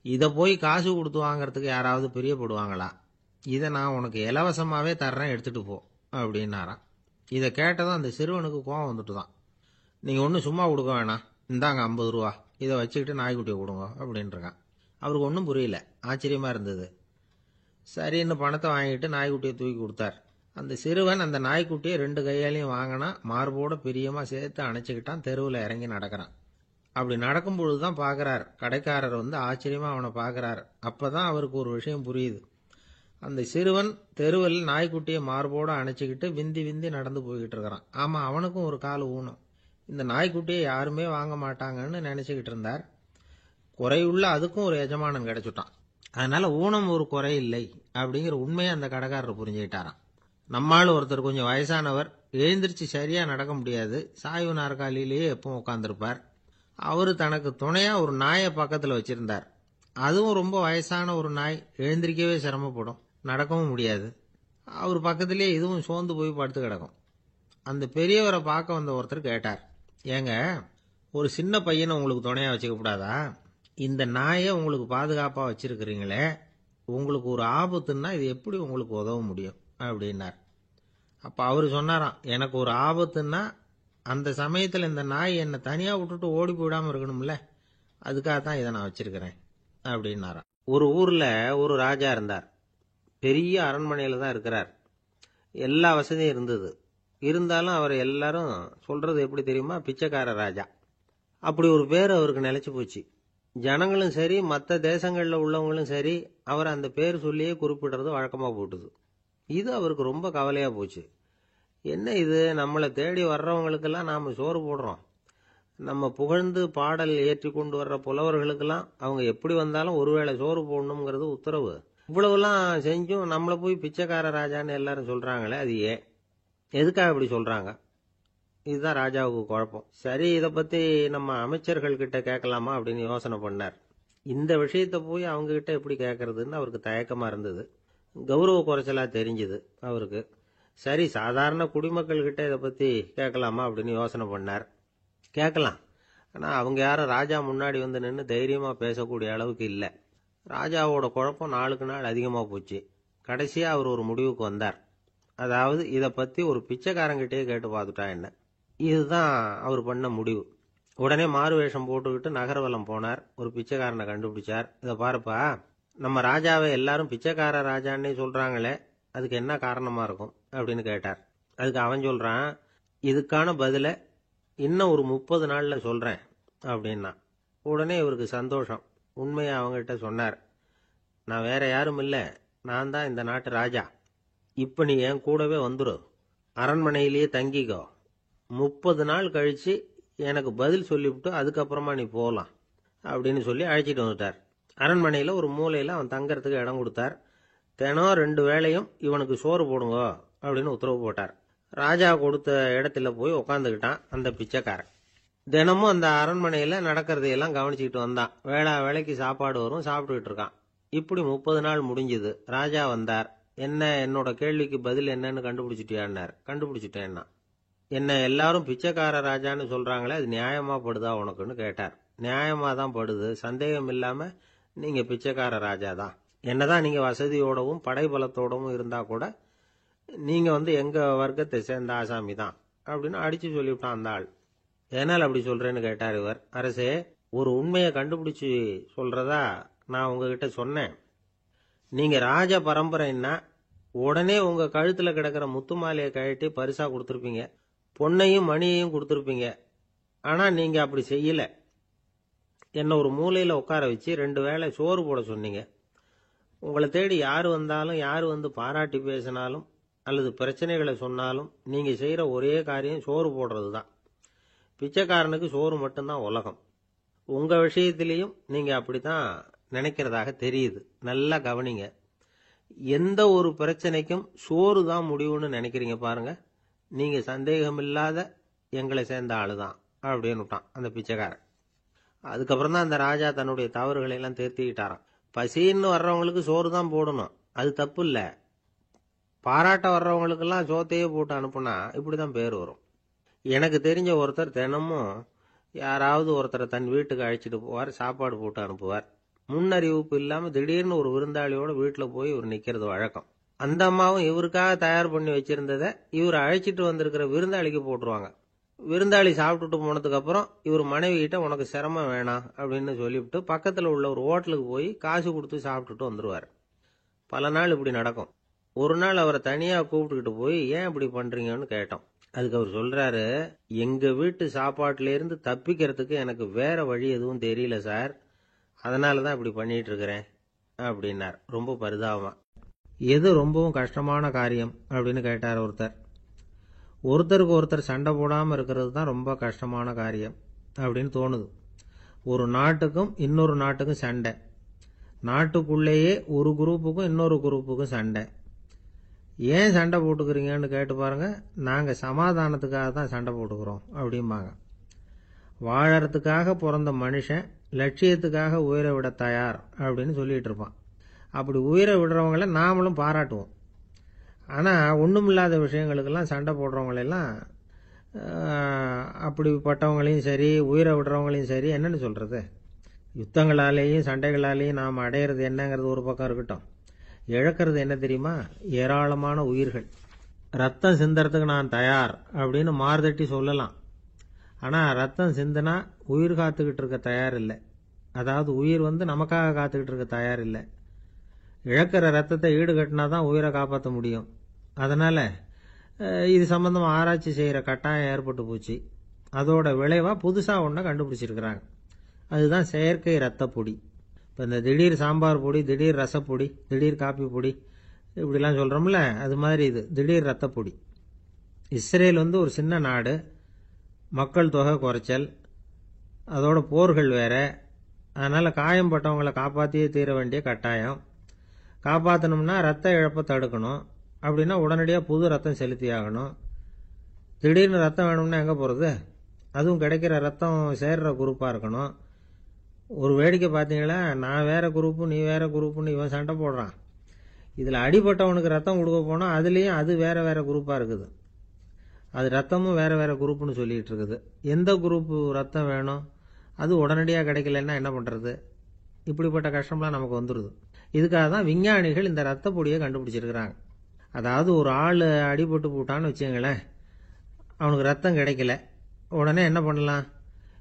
இதை போய் காசு கொடுத்து வாங்கறதுக்கு யாராவது பிரியப்படுவாங்களா? இதை நான் உனக்கு இலவசமாகவே தர்றேன், எடுத்துகிட்டு போ அப்படின்னாரான். இதை கேட்டதும் அந்த சிறுவனுக்கு கோவம் வந்துட்டு தான். நீங்கள் ஒன்றும் சும்மா கொடுக்க வேணாம், இந்தாங்க 50 ரூபா, இதை வச்சுக்கிட்டு நாய்க்குட்டியை கொடுங்க அப்படின்ட்டுருக்கான். அவருக்கு ஒன்றும் புரியல, ஆச்சரியமாக இருந்தது. சரின்னு பணத்தை வாங்கிட்டு நாய்க்குட்டியை தூக்கி கொடுத்தார். அந்த சிறுவன் அந்த நாய்க்குட்டியை 2 கையாலையும் வாங்கினா, மார்போட பிரியமாக சேர்த்து அணைச்சிக்கிட்டான். தெருவில் இறங்கி நடக்கிறான். அப்படி நடக்கும்பொழுது தான் பார்க்குறார், கடைக்காரர் ஆச்சரியமாக அவனை பார்க்குறார். அப்போ தான் அவருக்கு ஒரு விஷயம் புரியுது. அந்த சிறுவன் தெருவில் நாய்க்குட்டியை மார்போடு அணைச்சிக்கிட்டு விந்தி விந்தி நடந்து போய்கிட்டு இருக்கிறான். ஆமாம், அவனுக்கும் ஒரு கால் ஊனம். இந்த நாய்க்குட்டியை யாருமே வாங்க மாட்டாங்கன்னு நினச்சிக்கிட்டு இருந்தார். குறையுள்ள அதுக்கும் ஒரு எஜமானன் கிடைச்சுட்டான். அதனால் ஊனம் ஒரு குறை இல்லை அப்படிங்கிற உண்மையை அந்த கடைக்காரர் புரிஞ்சுக்கிட்டாராம். நம்மால் ஒருத்தர் கொஞ்சம் வயசானவர், எழுந்திரிச்சு சரியாக நடக்க முடியாது, சாய்வு நாற்காலியிலேயே எப்பவும் உட்காந்துருப்பார். அவர் தனக்கு துணையாக ஒரு நாயை பக்கத்தில் வச்சுருந்தார். அதுவும் ரொம்ப வயசான ஒரு நாய், எழுந்திரிக்கவே சிரமப்படும், நடக்கவும் முடியாது. அவர் பக்கத்திலே இதுவும் சோர்ந்து போய் படுத்து கிடக்கும். அந்த பெரியவரை பார்க்க வந்த ஒருத்தர் கேட்டார், ஏங்க, ஒரு சின்ன பையனை உங்களுக்கு துணையாக வச்சுக்கப்படாதா? இந்த நாயை உங்களுக்கு பாதுகாப்பாக வச்சிருக்கிறீங்களே, உங்களுக்கு ஒரு ஆபத்துன்னா இது எப்படி உங்களுக்கு உதவ முடியும் அப்படின்னார். அப்போ அவர் சொன்னாராம், எனக்கு ஒரு ஆபத்துன்னா அந்த சமயத்தில் இந்த நாய் என்னை தனியாக விட்டுட்டு ஓடி போயிடாமல் இருக்கணும்ல, அதுக்காக தான் இதை நான் வச்சிருக்கிறேன் அப்படின்னாராம். ஒரு ஊரில் ஒரு ராஜா இருந்தார். பெரிய அரண்மனையில் தான் இருக்கிறார். எல்லா வசதியும் இருந்தது. இருந்தாலும் அவர் எல்லாரும் சொல்றது எப்படி தெரியுமா, பிச்சைக்கார ராஜா. அப்படி ஒரு பேர் அவருக்கு நிலைச்சு போச்சு. ஜனங்களும் சரி, மற்ற தேசங்களில் உள்ளவங்களும் சரி, அவர் அந்த பேர் சொல்லியே குறிப்பிடுறது வழக்கமாக போட்டுது. இது அவருக்கு ரொம்ப கவலையாக போச்சு. என்ன இது, நம்மளை தேடி வர்றவங்களுக்கெல்லாம் நாம் சோறு போடுறோம், நம்ம புகழ்ந்து பாடல் ஏற்றி கொண்டு வர்ற புலவர்களுக்கெல்லாம் அவங்க எப்படி வந்தாலும் ஒருவேளை சோறு போடணுங்கிறது உத்தரவு. இவ்வளவுலாம் செஞ்சும் நம்மளை போய் பிச்சைக்கார ராஜான்னு எல்லாரும் சொல்றாங்களே, அது ஏன், எதுக்காக இப்படி சொல்றாங்க? இதுதான் ராஜாவுக்கு குழப்பம். சரி, இதை பத்தி நம்ம அமைச்சர்கள் கிட்ட கேட்கலாமா அப்படின்னு யோசனை பண்ணார். இந்த விஷயத்த போய் அவங்க கிட்ட எப்படி கேட்கறதுன்னு அவருக்கு தயக்கமா இருந்தது. கௌரவ குறைச்சலா தெரிஞ்சுது அவருக்கு. சரி, சாதாரண குடிமக்கள் கிட்ட இதை பத்தி கேட்கலாமா அப்படின்னு யோசனை பண்ணார். கேட்கலாம், ஆனா அவங்க யாரும் ராஜா முன்னாடி நின்று தைரியமா பேசக்கூடிய அளவுக்கு இல்லை. ராஜாவோட குழப்பம் நாளுக்கு நாள் அதிகமா போச்சு. கடைசியா அவர் ஒரு முடிவுக்கு வந்தார். அதாவது, இதை பத்தி ஒரு பிச்சைக்காரங்கிட்டே கேட்டு பார்த்துட்டா என்ன. இதுதான் அவர் பண்ண முடிவு. உடனே மாறு வேஷம் போட்டுக்கிட்டு நகர்வலம் போனார். ஒரு பிச்சைக்காரனை கண்டுபிடிச்சார். இதை பாருப்பா, நம்ம ராஜாவை எல்லாரும் பிச்சைக்கார ராஜான்னே சொல்றாங்களே, அதுக்கு என்ன காரணமா இருக்கும் அப்படின்னு கேட்டார். அதுக்கு அவன் சொல்றான், இதுக்கான பதில இன்னும் ஒரு 30 நாள்ல சொல்றேன் அப்படின்னா. உடனே இவருக்கு சந்தோஷம். உண்மையை அவங்ககிட்ட சொன்னார். நான் வேற யாரும் இல்லை, நான் தான் இந்த நாட்டு ராஜா. இப்ப நீ என் கூடவே வந்துரு, அரண்மனையிலேயே தங்கிக்கோ. 30 நாள் கழிச்சு எனக்கு பதில் சொல்லிவிட்டு அதுக்கப்புறமா நீ போகலாம் அப்படின்னு சொல்லி அழைச்சிட்டு வந்துட்டார். அரண்மனையில் ஒரு மூலையில் அவன் தங்கறதுக்கு இடம் கொடுத்தார். தினம் 2 வேளையும் இவனுக்கு சோறு போடுங்க அப்படின்னு உத்தரவு போட்டார். ராஜா கொடுத்த இடத்துல போய் உக்காந்துக்கிட்டான் அந்த பிச்சைக்காரன். தினமும் அந்த அரண்மனையில் நடக்கிறதையெல்லாம் கவனிச்சுக்கிட்டு வந்தான். வேளைக்கு சாப்பாடு வரும், சாப்பிட்டுக்கிட்டு இருக்கான். இப்படி 30 நாள் முடிஞ்சுது. ராஜா வந்தார். என்ன, என்னோட கேள்விக்கு பதில் என்னன்னு கண்டுபிடிச்சிட்டியான்னார். கண்டுபிடிச்சிட்டேன்னா. என்ன எல்லாரும் பிச்சைக்கார ராஜான்னு சொல்றாங்களே, அது நியாயமா படுதா உனக்குன்னு கேட்டார். நியாயமா தான் படுது, சந்தேகம் இல்லாம நீங்க பிச்சைக்கார ராஜா தான். என்னதான் நீங்க வசதியோடவும் படைபலத்தோடவும் இருந்தா கூட நீங்க எங்க வர்க்கத்தை சேர்ந்த ஆசாமி தான் அப்படின்னு அடிச்சு சொல்லிவிட்டான் அந்த ஆள். ஏனால் அப்படி சொல்றேன்னு கேட்டார் இவர். அரசே, ஒரு உண்மையை கண்டுபிடிச்சு சொல்றதா நான் உங்ககிட்ட சொன்னேன். நீங்க ராஜ பரம்பரைன்னா உடனே உங்க கழுத்துல கிடக்கிற முத்து மாலையை கழட்டி பரிசா கொடுத்துருப்பீங்க, பொன்னையும் மணியையும் கொடுத்துருப்பீங்க. ஆனா நீங்க அப்படி செய்யல. என்ன ஒரு மூலையில உட்கார வச்சு 2 வேளை சோறு போட சொன்னீங்க. உங்களை தேடி யாரு வந்தாலும், யாரு பாராட்டி பேசினாலும் அல்லது பிரச்சனைகளை சொன்னாலும் நீங்க செய்யற ஒரே காரியம் சோறு போடுறது தான். பிச்சைக்காரனுக்கு சோறு மட்டும்தான் உலகம். உங்க விஷயத்திலையும் நீங்க அப்படித்தான் நினைக்கிறதாக தெரியுது. நல்லா கவனிங்க. எந்த ஒரு பிரச்சனைக்கும் சோறு தான் முடிவுன்னு நினைக்கிறீங்க பாருங்க. நீங்க சந்தேகமில்லாத எங்களை சேர்ந்த ஆளுதான் அப்படின்னு விட்டான் அந்த பிச்சைக்காரன். அதுக்கப்புறம் தான் அந்த ராஜா தன்னுடைய தவறுகளை எல்லாம் திருத்திக்கிட்டாராம். பசின்னு வர்றவங்களுக்கு சோறு தான் போடணும், அது தப்பு இல்ல. பாராட்ட வர்றவங்களுக்கெல்லாம் சோத்தையே போட்டு அனுப்புனா இப்படிதான் பேர் வரும். எனக்கு தெரிஞ்ச ஒருத்தர் தினமும் யாராவது ஒருத்தரை தன் வீட்டுக்கு அழைச்சிட்டு போவார், சாப்பாடு போட்டு அனுப்புவார். முன்னறிவிப்பு இல்லாம திடீர்னு ஒரு விருந்தாளியோட வீட்டில் போய் இவர் நிக்கிறது வழக்கம். அந்த அம்மாவும் இவருக்காக தயார் பண்ணி வச்சிருந்ததை இவர் அழைச்சிட்டு வந்திருக்கிற விருந்தாளிக்கு போட்டுருவாங்க. விருந்தாளி சாப்பிட்டுட்டு போனதுக்கு அப்புறம் இவர் மனைவி கிட்ட உனக்கு சிரமம் வேணாம் அப்படின்னு சொல்லிவிட்டு பக்கத்துல உள்ள ஒரு ஹோட்டலுக்கு போய் காசு கொடுத்து சாப்பிட்டுட்டு வந்துருவார். பல நாள் இப்படி நடக்கும். ஒரு நாள் அவரை தனியா கூப்பிட்டுக்கிட்டு போய் ஏன் இப்படி பண்றீங்கன்னு கேட்டோம். அதுக்கு அவர் சொல்றாரு, எங்க வீட்டு சாப்பாட்டுல இருந்து தப்பிக்கிறதுக்கு எனக்கு வேற வழி எதுவும் தெரியல சார், அதனாலதான் இப்படி பண்ணிட்டு இருக்கிறேன் அப்படின்னார் ரொம்ப பரிதாபமா. எது ரொம்பவும் கஷ்டமான காரியம் அப்படின்னு கேட்டார் ஒருத்தர். ஒருத்தருக்கு ஒருத்தர் சண்டை போடாம இருக்கிறது தான் ரொம்ப கஷ்டமான காரியம் அப்படின்னு தோணுது. ஒரு நாட்டுக்கும் இன்னொரு நாட்டுக்கும் சண்டை, நாட்டுக்குள்ளேயே ஒரு குரூப்புக்கும் இன்னொரு குரூப்புக்கும் சண்டை. ஏன் சண்டை போட்டுக்கிறீங்கன்னு கேட்டு பாருங்க. நாங்க சமாதானத்துக்காக தான் சண்டை போட்டுக்கிறோம் அப்படிம்பாங்க. வாழறதுக்காக பிறந்த மனுஷன் லட்சியத்துக்காக உயிரை விட தயார் அப்படின்னு சொல்லிட்டு இருப்பான். அப்படி உயிரை விடுறவங்கள நாமளும் பாராட்டுவோம். ஆனா ஒண்ணுமில்லாத விஷயங்களுக்கெல்லாம் சண்டை போடுறவங்களெல்லாம் அப்படிப்பட்டவங்களையும் சரி உயிரை விடுறவங்களையும் சரி என்னன்னு சொல்றது. யுத்தங்களாலேயும் சண்டைகளாலேயும் நாம் அடையிறது என்னங்கிறது ஒரு பக்கம் இருக்கட்டும், இழக்கிறது என்ன தெரியுமா? ஏராளமான உயிர்கள். ரத்தம் சிந்தறதுக்கு நான் தயார் அப்படின்னு மார்தட்டி சொல்லலாம். ஆனா ரத்தம் சிந்தினா உயிர் காத்துக்கிட்டு இருக்க தயார் இல்லை. அதாவது உயிர் நமக்காக காத்துக்கிட்டு இருக்க தயார் இல்லை. இழக்கிற ரத்தத்தை ஈடுகட்டினா தான் உயிரை காப்பாற்ற முடியும். அதனால இது சம்பந்தமா ஆராய்ச்சி செய்யற கட்டாயம் ஏற்பட்டு போச்சு. அதோட விளைவா புதுசா ஒன்றை கண்டுபிடிச்சிருக்கிறாங்க. அதுதான் செயற்கை ரத்த பொடி. இப்போ இந்த திடீர் சாம்பார் பொடி, திடீர் ரசப்பொடி, திடீர் காப்பி பொடி இப்படிலாம் சொல்றோம்ல, அது மாதிரி இது திடீர் ரத்த பொடி. இஸ்ரேல் ஒரு சின்ன நாடு, மக்கள் தொகை குறைச்சல், அதோட போர்கள் வேற. அதனால காயம்பட்டவங்களை காப்பாற்றியே தீர வேண்டிய கட்டாயம். காப்பாற்றணும்னா ரத்த இழப்பை தடுக்கணும். அப்படின்னா உடனடியாக புது ரத்தம் செலுத்தி ஆகணும். திடீர்னு ரத்தம் வேணும்னா எங்கே போகிறது? அதுவும் கிடைக்கிற ரத்தம் சேர்ற குரூப்பாக இருக்கணும். ஒரு வேடிக்கை பார்த்தீங்களா, நான் வேற குரூப்பு நீ வேற குரூப்புன்னு இவன் சண்டை போடுறான். இதில் அடிபட்டவனுக்கு ரத்தம் கொடுக்க போனால் அதுலேயும் அது வேற வேற குரூப்பாக இருக்குது. அது ரத்தமும் வேற வேற குரூப்புன்னு சொல்லிட்டு இருக்குது. எந்த குரூப்பு ரத்தம் வேணும்? அது உடனடியாக கிடைக்கலன்னா என்ன பண்ணுறது? இப்படிப்பட்ட கஷ்டம்லாம் நமக்கு வந்துடுது. இதுக்காக தான் விஞ்ஞானிகள் இந்த ரத்த பொடியை கண்டுபிடிச்சிருக்கிறாங்க. அதாவது ஒரு ஆள் அடிபட்டு போட்டான்னு வச்சுங்களேன், அவனுக்கு ரத்தம் கிடைக்கல. உடனே என்ன பண்ணலாம்?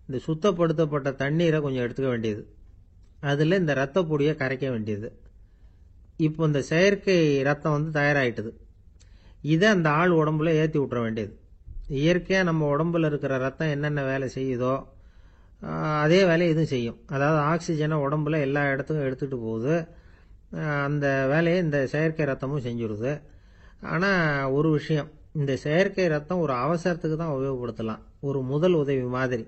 இந்த சுத்தப்படுத்தப்பட்ட தண்ணீரை கொஞ்சம் எடுத்துக்க வேண்டியது, அதில் இந்த ரத்த பொடியை கரைக்க வேண்டியது. இப்போ இந்த செயற்கை ரத்தம் தயாராகிட்டுது. இதை அந்த ஆள் உடம்புல ஏற்றி விட்டுற வேண்டியது. இயற்கையாக நம்ம உடம்புல இருக்கிற ரத்தம் என்னென்ன வேலை செய்யுதோ அதே வேலையை இதுவும் செய்யும். அதாவது ஆக்சிஜனை உடம்புல எல்லா இடத்துக்கும் எடுத்துகிட்டு போகுது. அந்த வேலையை இந்த செயற்கை ரத்தமும் செஞ்சுடுது. ஆனால் ஒரு விஷயம், இந்த செயற்கை ரத்தம் ஒரு அவசரத்துக்கு தான் உபயோகப்படுத்தலாம், ஒரு முதல் உதவி மாதிரி.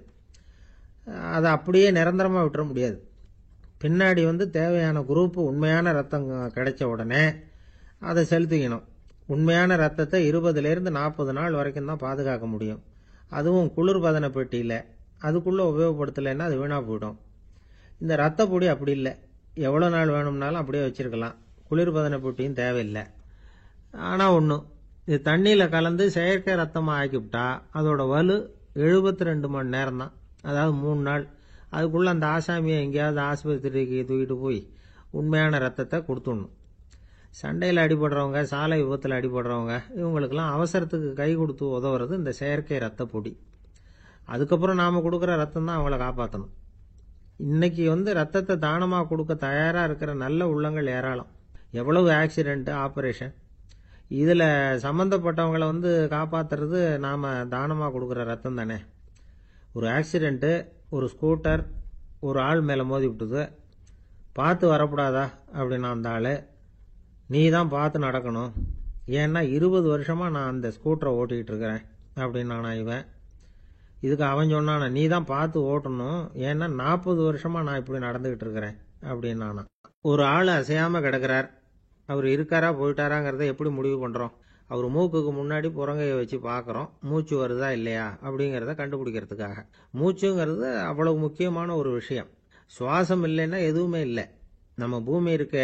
அதை அப்படியே நிரந்தரமாக விட்டுற முடியாது. பின்னாடி தேவையான குரூப்பு உண்மையான ரத்தம் கிடைச்ச உடனே அதை செலுத்திக்கணும். உண்மையான ரத்தத்தை 20லேருந்து 40 நாள் வரைக்கும் தான் பாதுகாக்க முடியும். அதுவும் குளிர்பதன பெட்டியில். அதுக்குள்ளே உபயோகப்படுத்தலைன்னா அது வீணாக போயிடும். இந்த ரத்த பொடி அப்படி இல்லை, எவ்வளோ நாள் வேணும்னாலும் அப்படியே வச்சிருக்கலாம். குளிர்பதன பெட்டியும் தேவையில்லை. ஆனால் ஒன்று, இது தண்ணியில் கலந்து செயற்கை ரத்தமாக ஆக்கிவிட்டா அதோட வலு 72 மணி நேரம் தான், அதாவது 3 நாள். அதுக்குள்ளே அந்த ஆசாமியை எங்கேயாவது ஆஸ்பத்திரிக்கு தூக்கிட்டு போய் உண்மையான ரத்தத்தை கொடுத்துடணும். சண்டையில் அடிபடுறவங்க, சாலை விபத்தில் அடிபடுறவங்க, இவங்களுக்கெல்லாம் அவசரத்துக்கு கை கொடுத்து உதவுறது இந்த செயற்கை ரத்த பொடி. அதுக்கப்புறம் நாம் கொடுக்குற ரத்தம் தான் அவங்கள காப்பாற்றணும். இன்னைக்கு ரத்தத்தை தானமாக கொடுக்க தயாராக இருக்கிற நல்ல உள்ளங்கள் ஏராளம். எவ்வளவு ஆக்சிடென்ட், ஆப்ரேஷன், இதில் சம்மந்தப்பட்டவங்களை காப்பாற்றுறது நாம் தானமாக கொடுக்குற ரத்தம் தானே. ஒரு ஆக்சிடென்ட்டு, ஒரு ஸ்கூட்டர் ஒரு ஆள் மேலே மோதி விட்டுது, பார்த்து வரக்கூடாதா அப்படின்னா அந்த ஆள், நீ தான் பார்த்து நடக்கணும், ஏன்னா 20 வருஷமாக நான் அந்த ஸ்கூட்டரை ஓட்டிகிட்டு இருக்கிறேன் அப்படின்னு நான் இவன். இதுக்கு அவன் சொன்னானா, நீ தான் பார்த்து ஓட்டணும், ஏன்னா 40 வருஷமா நான் இப்படி நடந்துகிட்டு இருக்கிறேன் அப்படின்னானா. ஒரு ஆள் அசையாம கிடக்கிறார், அவர் இருக்காரா போயிட்டாராங்கிறத எப்படி முடிவு பண்றோம்? அவர் மூக்குக்கு முன்னாடி புறங்கையை வச்சு பார்க்குறோம், மூச்சு வருதா இல்லையா அப்படிங்கிறத கண்டுபிடிக்கிறதுக்காக. மூச்சுங்கிறது அவ்வளவு முக்கியமான ஒரு விஷயம். சுவாசம் இல்லைன்னா எதுவுமே இல்லை. நம்ம பூமி இருக்க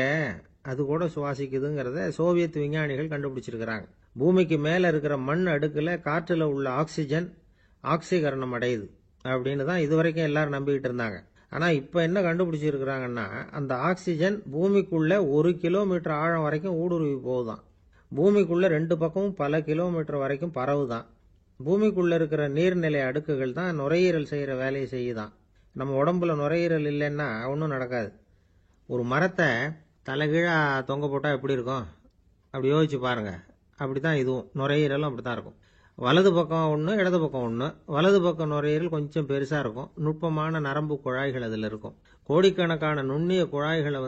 அது கூட சுவாசிக்குதுங்கிறத சோவியத் விஞ்ஞானிகள் கண்டுபிடிச்சிருக்கிறாங்க. பூமிக்கு மேலே இருக்கிற மண் அடுக்கில் காற்றில் உள்ள ஆக்சிஜன் ஆக்சிகரணம் அடையுது அப்படின்னு தான் இதுவரைக்கும் எல்லாரும் நம்பிக்கிட்டு இருந்தாங்க. ஆனால் இப்போ என்ன கண்டுபிடிச்சிருக்கிறாங்கன்னா, அந்த ஆக்சிஜன் பூமிக்குள்ள 1 கிலோமீட்டர் ஆழம் வரைக்கும் ஊடுருவி போகுதான். பூமிக்குள்ள 2 பக்கமும் பல கிலோமீட்டர் வரைக்கும் பரவுதான். பூமிக்குள்ள இருக்கிற நீர்நிலை அடுக்குகள் தான் நுரையீரல் செய்கிற வேலையை செய்யுதான். நம்ம உடம்புல நுரையீரல் இல்லைன்னா ஒன்றும் நடக்காது. ஒரு மரத்தை தலைகீழா தொங்க போட்டால் எப்படி இருக்கும்? அப்படி யோசிச்சு பாருங்க. அப்படி தான் இதுவும், நுரையீரலும் அப்படி தான் இருக்கும். வலது பக்கம் ஒன்று, இடது பக்கம் ஒன்று. வலது பக்கம் நுரையீரல் கொஞ்சம் பெருசாக இருக்கும், நுட்பமான நரம்பு குழாய்கள் அதில் இருக்கும். கோடிக்கணக்கான நுண்ணிய குழாய்களை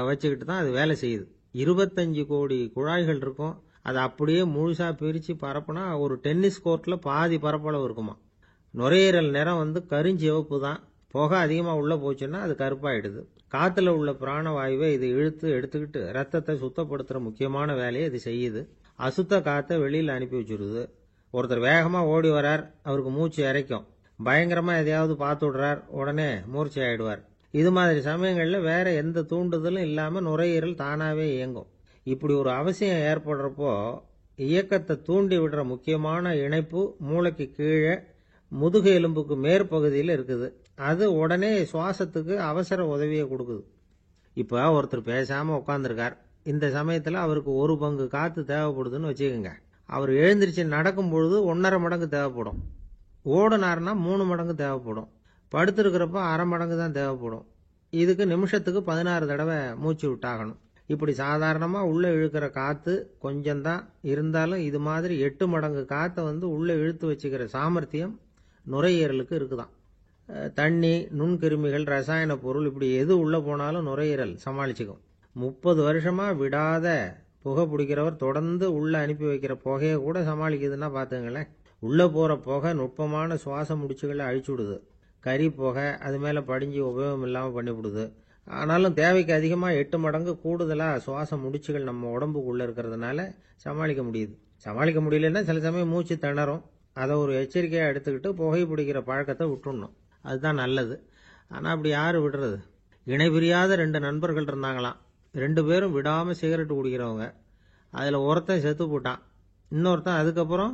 வச்சுக்கிட்டு தான் அது வேலை செய்யுது. 25 கோடி குழாய்கள் இருக்கும். அதை அப்படியே முழுசாக பிரித்து பரப்புனா ஒரு டென்னிஸ் கோர்ட்டில் பாதி பரப்பளவு இருக்குமா. நுரையீரல் நிறம் கருஞ்சிவப்பு தான். புகை அதிகமாக உள்ளே போச்சுன்னா அது கருப்பாயிடுது. காற்றுல உள்ள பிராணவாயுவை இது இழுத்து எடுத்துக்கிட்டு ரத்தத்தை சுத்தப்படுத்துகிற முக்கியமான வேலையை இது செய்யுது. அசுத்த காற்றை வெளியில் அனுப்பி வச்சுருது. ஒருத்தர் வேகமாக ஓடி வரார், அவருக்கு மூச்சு இறைக்கும். பயங்கரமாக எதையாவது பார்த்து விடுறார், உடனே மூர்ச்சை ஆயிடுவார். இது மாதிரி சமயங்களில் வேற எந்த தூண்டுதலும் இல்லாமல் நுரையீரல் தானாகவே இயங்கும். இப்படி ஒரு அவசியம் ஏற்படுறப்போ இயக்கத்தை தூண்டி விடுற முக்கியமான இணைப்பு மூளைக்கு கீழே முதுகு எலும்புக்கு மேற்பகுதியில் இருக்குது. அது உடனே சுவாசத்துக்கு அவசர உதவியை கொடுக்குது. இப்போ ஒருத்தர் பேசாமல் உட்காந்துருக்கார். இந்த சமயத்தில் அவருக்கு 1 பங்கு காற்று தேவைப்படுதுன்னு வச்சுக்கோங்க. அவர் எழுந்திரிச்சு நடக்கும் பொழுது 1.5 மடங்கு தேவைப்படும். ஓடுனார்னா 3 மடங்கு தேவைப்படும். படுத்திருக்கிறப்ப 1/2 மடங்கு தான் தேவைப்படும். இதுக்கு நிமிஷத்துக்கு 16 தடவை மூச்சு விட்டாகணும். இப்படி சாதாரணமாக உள்ளே இழுக்கிற காற்று கொஞ்சம்தான் இருந்தாலும் இது மாதிரி 8 மடங்கு காற்றை உள்ளே இழுத்து வச்சுக்கிற சாமர்த்தியம் நுரையீரலுக்கு இருக்குதான். தண்ணி, நுண்கிருமிகள், ரசாயன பொருள் இப்படி எது உள்ளே போனாலும் நுரையீரல் சமாளிச்சுக்கும். 30 வருஷமாக விடாத புகை பிடிக்கிறவர் தொடர்ந்து உள்ளே அனுப்பி வைக்கிற புகையை கூட சமாளிக்குதுன்னா பார்த்துங்களேன். உள்ளே போகிற புகை நுட்பமான சுவாச முடிச்சுகளை அழிச்சு விடுது. கறி புகை அது மேலே படிஞ்சு உபயோகம் இல்லாமல் பண்ணிவிடுது. ஆனாலும் தேவைக்கு அதிகமாக 8 மடங்கு கூடுதலாக சுவாச முடிச்சுகள் நம்ம உடம்புக்குள்ளே இருக்கிறதுனால சமாளிக்க முடியுது. சமாளிக்க முடியலன்னா சில சமயம் மூச்சு திணறும். அதை ஒரு எச்சரிக்கையாக எடுத்துக்கிட்டு புகை பிடிக்கிற பழக்கத்தை விட்டுடணும். அதுதான் நல்லது. ஆனால் அப்படி யார் விடுறது? இணை பிரியாத 2 நண்பர்கள் இருந்தாங்களாம். 2 பேரும் விடாமல் சிகரெட் குடிக்கிறவங்க. அதில் ஒருத்தன் செத்து போட்டான். இன்னொருத்தன் அதுக்கப்புறம்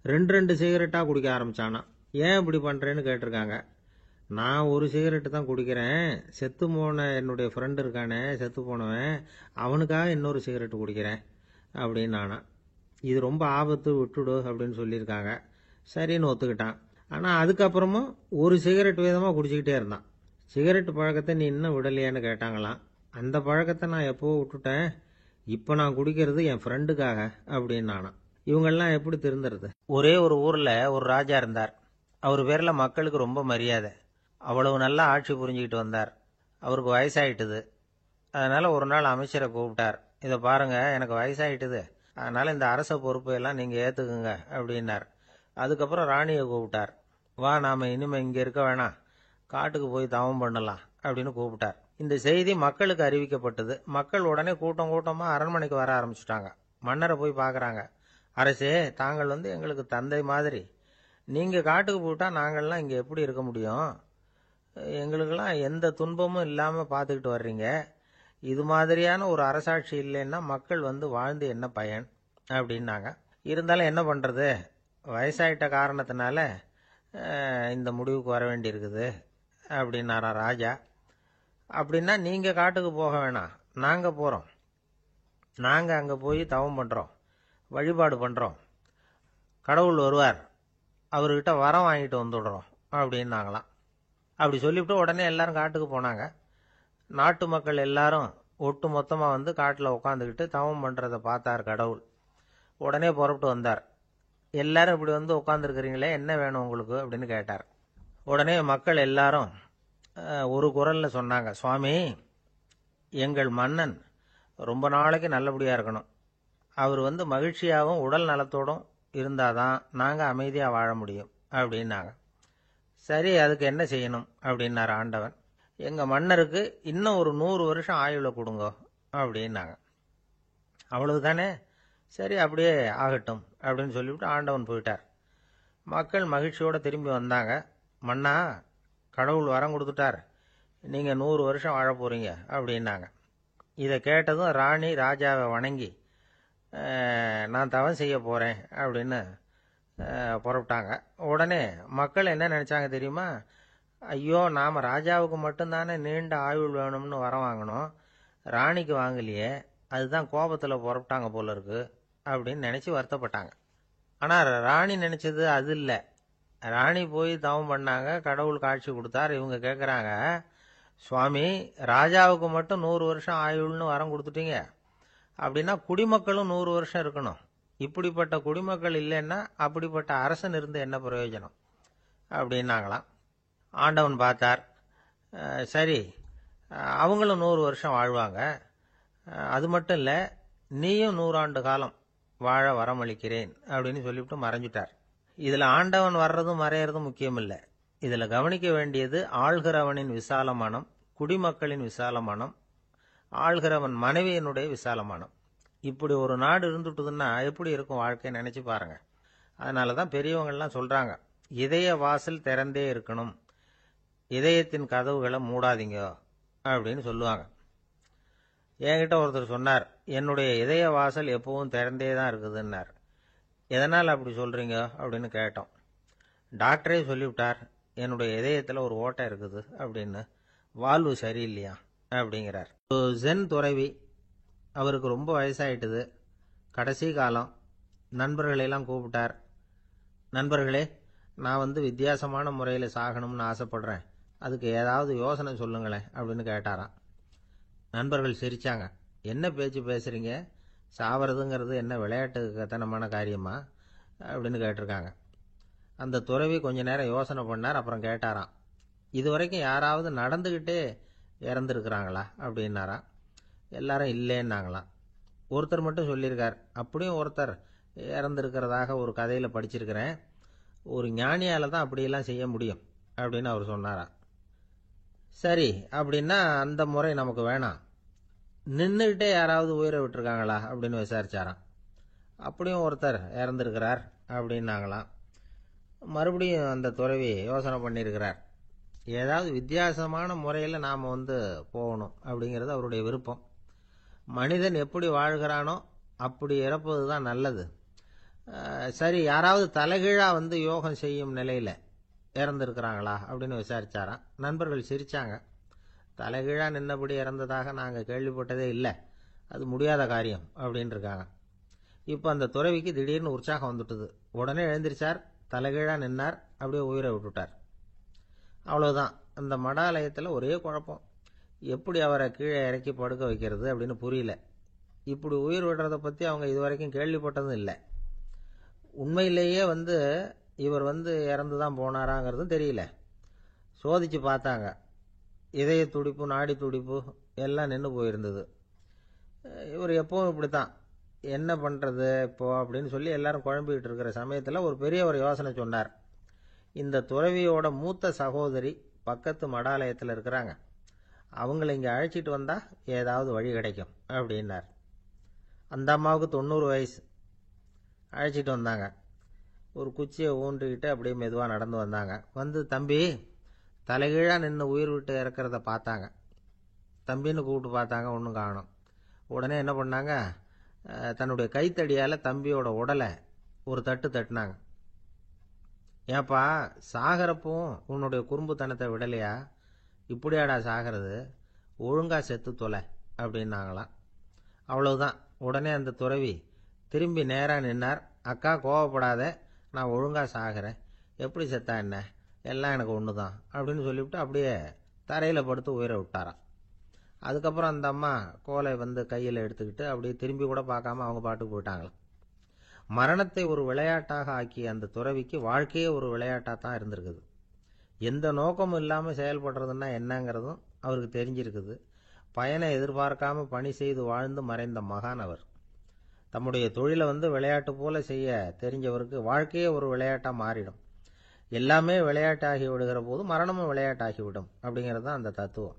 2 சிகரெட்டாக குடிக்க ஆரம்பித்தானான். ஏன் இப்படி பண்ணுறேன்னு கேட்டிருக்காங்க. நான் ஒரு சிகரெட்டு தான் குடிக்கிறேன், செத்து போன என்னுடைய ஃப்ரெண்டு இருக்கானே செத்து போனவன், அவனுக்காக இன்னொரு சிகரெட்டு குடிக்கிறேன் அப்படின்னு நானா. இது ரொம்ப ஆபத்து, விட்டுடு அப்படின்னு சொல்லியிருக்காங்க. சரின்னு ஒத்துக்கிட்டான். ஆனால் அதுக்கப்புறமும் ஒரு சிகரெட் வீதமாக குடிச்சிக்கிட்டே இருந்தான். சிகரெட் பழக்கத்தை நீ இன்னும் விடலையான்னு கேட்டாங்களாம். அந்த பழக்கத்தை நான் எப்போ விட்டுட்டேன், இப்போ நான் குடிக்கிறது என் ஃப்ரெண்டுக்காக அப்படின்னு நானா. இவங்கெல்லாம் எப்படி திருந்துறது? ஒரே ஒரு ஊரில் ஒரு ராஜா இருந்தார். அவர் பேரில் மக்களுக்கு ரொம்ப மரியாதை. அவ்வளவு நல்லா ஆட்சி புரிஞ்சுக்கிட்டு வந்தார். அவருக்கு வயசாயிட்டுது. அதனால் ஒரு நாள் அமைச்சரை கூப்பிட்டார். இதை பாருங்க, எனக்கு வயசாயிட்டுது, அதனால் இந்த அரச பொறுப்பையெல்லாம் நீங்கள் ஏற்றுக்குங்க அப்படின்னார். அதுக்கப்புறம் ராணியை கூப்பிட்டார். வா, நாம் இனிமேல் இங்கே இருக்க வேணாம், காட்டுக்கு போய் தவம் பண்ணலாம் அப்படின்னு கூப்பிட்டார். இந்த செய்தி மக்களுக்கு அறிவிக்கப்பட்டது. மக்கள் உடனே கூட்டம் கூட்டமாக அரண்மனைக்கு வர ஆரம்பிச்சுட்டாங்க. மன்னரை போய் பார்க்குறாங்க. அரசே, தாங்கள் எங்களுக்கு தந்தை மாதிரி. நீங்கள் காட்டுக்கு போயிட்டால் நாங்கள்லாம் இங்கே எப்படி இருக்க முடியும்? எங்களுக்கெல்லாம் எந்த துன்பமும் இல்லாமல் பார்த்துக்கிட்டு வர்றீங்க. இது மாதிரியான ஒரு அரசாட்சி இல்லைன்னா மக்கள் வாழ்ந்து என்ன பயன் அப்படின்னாங்க. இருந்தாலும் என்ன பண்ணுறது, வயசாயிட்ட காரணத்தினால இந்த முடிவுக்கு வர வேண்டியிருக்குது அப்படின்னாரா ராஜா. அப்படின்னா நீங்கள் காட்டுக்கு போக வேணாம், நாங்கள் போகிறோம். நாங்கள் அங்கே போய் தவம் பண்ணுறோம், வழிபாடு பண்ணுறோம். கடவுள் வருவார், அவர்கிட்ட வரம் வாங்கிட்டு வந்துடுறோம் அப்படின்னாங்களாம். அப்படி சொல்லிவிட்டு உடனே எல்லாரும் காட்டுக்கு போனாங்க. நாட்டு மக்கள் எல்லாரும் ஒட்டு மொத்தமாக காட்டில் உட்காந்துக்கிட்டு தவம் பண்ணுறதை பார்த்தார் கடவுள். உடனே புறப்பட்டு வந்தார். எல்லாரும் இப்படி உட்காந்துருக்கிறீங்களே, என்ன வேணும் உங்களுக்கு அப்படின்னு கேட்டார். உடனே மக்கள் எல்லாரும் ஒரு குரலில் சொன்னாங்க, சுவாமி, எங்கள் மன்னன் ரொம்ப நாளைக்கு நல்லபடியாக இருக்கணும். அவர் மகிழ்ச்சியாகவும் உடல் நலத்தோடும் இருந்தால் தான் நாங்கள் அமைதியாக வாழ முடியும் அப்படின்னாங்க. சரி, அதுக்கு என்ன செய்யணும் அப்படின்னாரு ஆண்டவன். எங்க மன்னருக்கு இன்னும் ஒரு 100 வருஷம் ஆயுள கொடுங்க அப்படின்னாங்க. அவ்வளவுதானே, சரி அப்படியே ஆகட்டும் அப்படின்னு சொல்லிவிட்டு ஆண்டவன் போயிட்டார். மக்கள் மகிழ்ச்சியோட திரும்பி வந்தாங்க. மன்னா, கடவுள் வரம் கொடுத்துட்டார், நீங்க 100 வருஷம் வாழ போறீங்க அப்படின்னாங்க. இதை கேட்டதும் ராணி ராஜாவை வணங்கி நான் தவம் செய்ய போறேன் அப்படின்னு புறப்பட்டாங்க. உடனே மக்கள் என்ன நினைச்சாங்க தெரியுமா? ஐயோ, நாம ராஜாவுக்கு மட்டும்தானே நீண்ட ஆயுள் வேணும்னு வரம் வாங்கினோம், ராணிக்கு வாங்கலையே, அதுதான் கோபத்துல புறப்பட்டாங்க போல இருக்கு அப்படின்னு நினைச்சு வருத்தப்பட்டாங்க. ஆனா ராணி நினைச்சது அது இல்லை. ராணி போய் தவம் பண்ணாங்க, கடவுள் காட்சி கொடுத்தார். இவங்க கேட்குறாங்க, சுவாமி, ராஜாவுக்கு மட்டும் 100 வருஷம் ஆயுள்னு வரம் கொடுத்துட்டீங்க, அப்படின்னா குடிமக்களும் 100 வருஷம் இருக்கணும். இப்படிப்பட்ட குடிமக்கள் இல்லைன்னா அப்படிப்பட்ட அரசன் இருந்து என்ன பிரயோஜனம் அப்படின்னாங்களாம். ஆண்டவன் பார்த்தார், சரி அவங்களும் 100 வருஷம் வாழ்வாங்க, அது மட்டும் இல்லை, நீயும் 100 ஆண்டு காலம் வாழ வரமளிக்கிறேன் அப்படின்னு சொல்லிவிட்டு மறைஞ்சிட்டார். இதுல ஆண்டவன் வர்றதும் மறையறதும் முக்கியம் இல்லை. இதுல கவனிக்க வேண்டியது ஆள்கிறவனின் விசாலமானம், குடிமக்களின் விசாலமானம், ஆள்கிறவன் மனைவியினுடைய விசாலமானம். இப்படி ஒரு நாடு இருந்துட்டுதுன்னா எப்படி இருக்கும் வாழ்க்கை நினைச்சு பாருங்க. அதனாலதான் பெரியவங்கள்லாம் சொல்றாங்க, இதய வாசல் திறந்தே இருக்கணும், இதயத்தின் கதவுகளை மூடாதீங்க அப்படின்னு சொல்லுவாங்க. என்கிட்ட ஒருத்தர் சொன்னார், என்னுடைய இதய வாசல் எப்பவும் திறந்தே தான் இருக்குதுன்னார். எதனால் அப்படி சொல்றீங்க அப்படின்னு கேட்டோம். டாக்டரே சொல்லிவிட்டார், என்னுடைய இதயத்தில் ஒரு ஓட்டை இருக்குது அப்படின்னு, வால்வு சரியில்லையா அப்படிங்கிறார். ஜென் துறவி, அவருக்கு ரொம்ப வயசாயிட்டுது, கடைசி காலம். நண்பர்களெல்லாம் கூப்பிட்டார். நண்பர்களே, நான் வித்தியாசமான முறையில் சாகணும்னு ஆசைப்படுறேன், அதுக்கு ஏதாவது யோசனை சொல்லுங்களேன் அப்படின்னு கேட்டாராம். நண்பர்கள் சிரிச்சாங்க. என்ன பேச்சு பேசுறீங்க, சாவறதுங்கிறது என்ன விளையாட்டு கத்தனமான காரியமா அப்படின்னு கேட்டிருக்காங்க. அந்த துறவி கொஞ்ச நேரம் யோசனை பண்ணார். அப்புறம் கேட்டாராம், இதுவரைக்கும் யாராவது நடந்துகிட்டே இறந்துருக்கிறாங்களா அப்படின்னாராம். எல்லாரும் இல்லைன்னாங்களாம். ஒருத்தர் மட்டும் சொல்லியிருக்கார், அப்படியும் ஒருத்தர் இறந்துருக்கிறதாக ஒரு கதையில் படிச்சிருக்கிறேன், ஒரு ஞானியால் தான் அப்படியெல்லாம் செய்ய முடியும் அப்படின்னு அவர் சொன்னாராம். சரி, அப்படின்னா அந்த முறை நமக்கு வேணாம், நின்றுக்கிட்டே யாராவது உயிரை விட்டுருக்காங்களா அப்படின்னு விசாரிச்சாராம். அப்படியும் ஒருத்தர் இறந்துருக்கிறார் அப்படின்னாங்களாம். மறுபடியும் அந்த துறவி யோசனை பண்ணியிருக்கிறார், ஏதாவது வித்தியாசமான முறையில் நாம் போகணும் அப்படிங்கிறது அவருடைய விருப்பம். மனிதன் எப்படி வாழ்கிறானோ அப்படி இறப்பது தான் நல்லது. சரி, யாராவது தலைகீழாக யோகம் செய்யும் நிலையில் இறந்துருக்கிறாங்களா அப்படின்னு விசாரிச்சாராம். நண்பர்கள் சிரிச்சாங்க. தலைகீழா நின்னபடி இறந்ததாக நாங்கள் கேள்விப்பட்டதே இல்லை, அது முடியாத காரியம் அப்படின்னு இருக்காங்க. இப்போ அந்த துறவிக்கு திடீர்னு உற்சாகம் வந்துட்டுது. உடனே எழுந்திரிச்சார், தலைகீழா நின்னார், அப்படியே உயிரை விட்டுட்டார். அவ்வளோதான். அந்த மடாலயத்தில் ஒரே குழப்பம், எப்படி அவரை கீழே இறக்கி படுக்க வைக்கிறது அப்படின்னு புரியல. இப்படி உயிர் விடுறதை பற்றி அவங்க இதுவரைக்கும் கேள்விப்பட்டதும் இல்லை. உண்மையிலேயே இவர் இறந்து தான் போனாராங்கிறதும் தெரியல. சோதிச்சு பார்த்தாங்க, இதய துடிப்பு, நாடி துடிப்பு எல்லாம் நின்று போயிருந்தது. இவர் எப்பவும் இப்படித்தான், என்ன பண்ணுறது இப்போ அப்படின்னு சொல்லி எல்லாரும் குழம்பிக்கிட்டு இருக்கிற சமயத்தில் ஒரு பெரியவர் யோசனை சொன்னார். இந்த துறவியோட மூத்த சகோதரி பக்கத்து மடாலயத்தில் இருக்கிறாங்க, அவங்கள இங்கே அழைச்சிட்டு வந்தால் ஏதாவது வழி கிடைக்கும் அப்படின்னார். அந்த அம்மாவுக்கு 90 வயசு. அழைச்சிட்டு வந்தாங்க. ஒரு குச்சியை ஊன்றிக்கிட்டு அப்படியே மெதுவாக நடந்து வந்தாங்க. தம்பி, தலைகீழாக நின்று உயிர் விட்டு இறக்கிறத பார்த்தாங்க. தம்பின்னு கூப்பிட்டு பார்த்தாங்க, ஒன்றும் காணும். உடனே என்ன பண்ணாங்க, தன்னுடைய கைத்தடியால் தம்பியோட உடலை ஒரு தட்டு தட்டினாங்க. ஏப்பா, சாகிறப்பவும் உன்னுடைய குறும்புத்தனத்தை விடலையா, இப்படியாடா சாகிறது, ஒழுங்கா செத்து தொலை அப்படின்னாங்களாம். அவ்வளவுதான். உடனே அந்த துறவி திரும்பி நேராக நின்னார். அக்கா, கோவப்படாத, நான் ஒழுங்கா சாகிறேன், எப்படி செத்தா என்ன, எல்லாம் எனக்கு ஒன்று தான் அப்படின்னு சொல்லிவிட்டு அப்படியே தரையில் படுத்து உயிரை விட்டாராம். அதுக்கப்புறம் அந்த அம்மா கோலை கையில் எடுத்துக்கிட்டு அப்படியே திரும்பி கூட பார்க்காம அவங்க பாட்டுக்கு போயிட்டாங்களாம். மரணத்தை ஒரு விளையாட்டாக ஆக்கிய அந்த துறவிக்கு வாழ்க்கையே ஒரு விளையாட்டாக தான் இருந்திருக்குது. எந்த நோக்கமும் இல்லாமல் செயல்படுறதுன்னா என்னங்கிறதும் அவருக்கு தெரிஞ்சிருக்குது. பயனை எதிர்பார்க்காம பணி செய்து வாழ்ந்து மறைந்த மகான் அவர். தம்முடைய தொழிலை விளையாட்டு போல செய்ய தெரிஞ்சவருக்கு வாழ்க்கையே ஒரு விளையாட்டாக மாறிடும். எல்லாமே விளையாட்டாகி விடுகிற போது மரணமும் விளையாட்டாகிவிடும் அப்படிங்கிறது தான் அந்த தத்துவம்.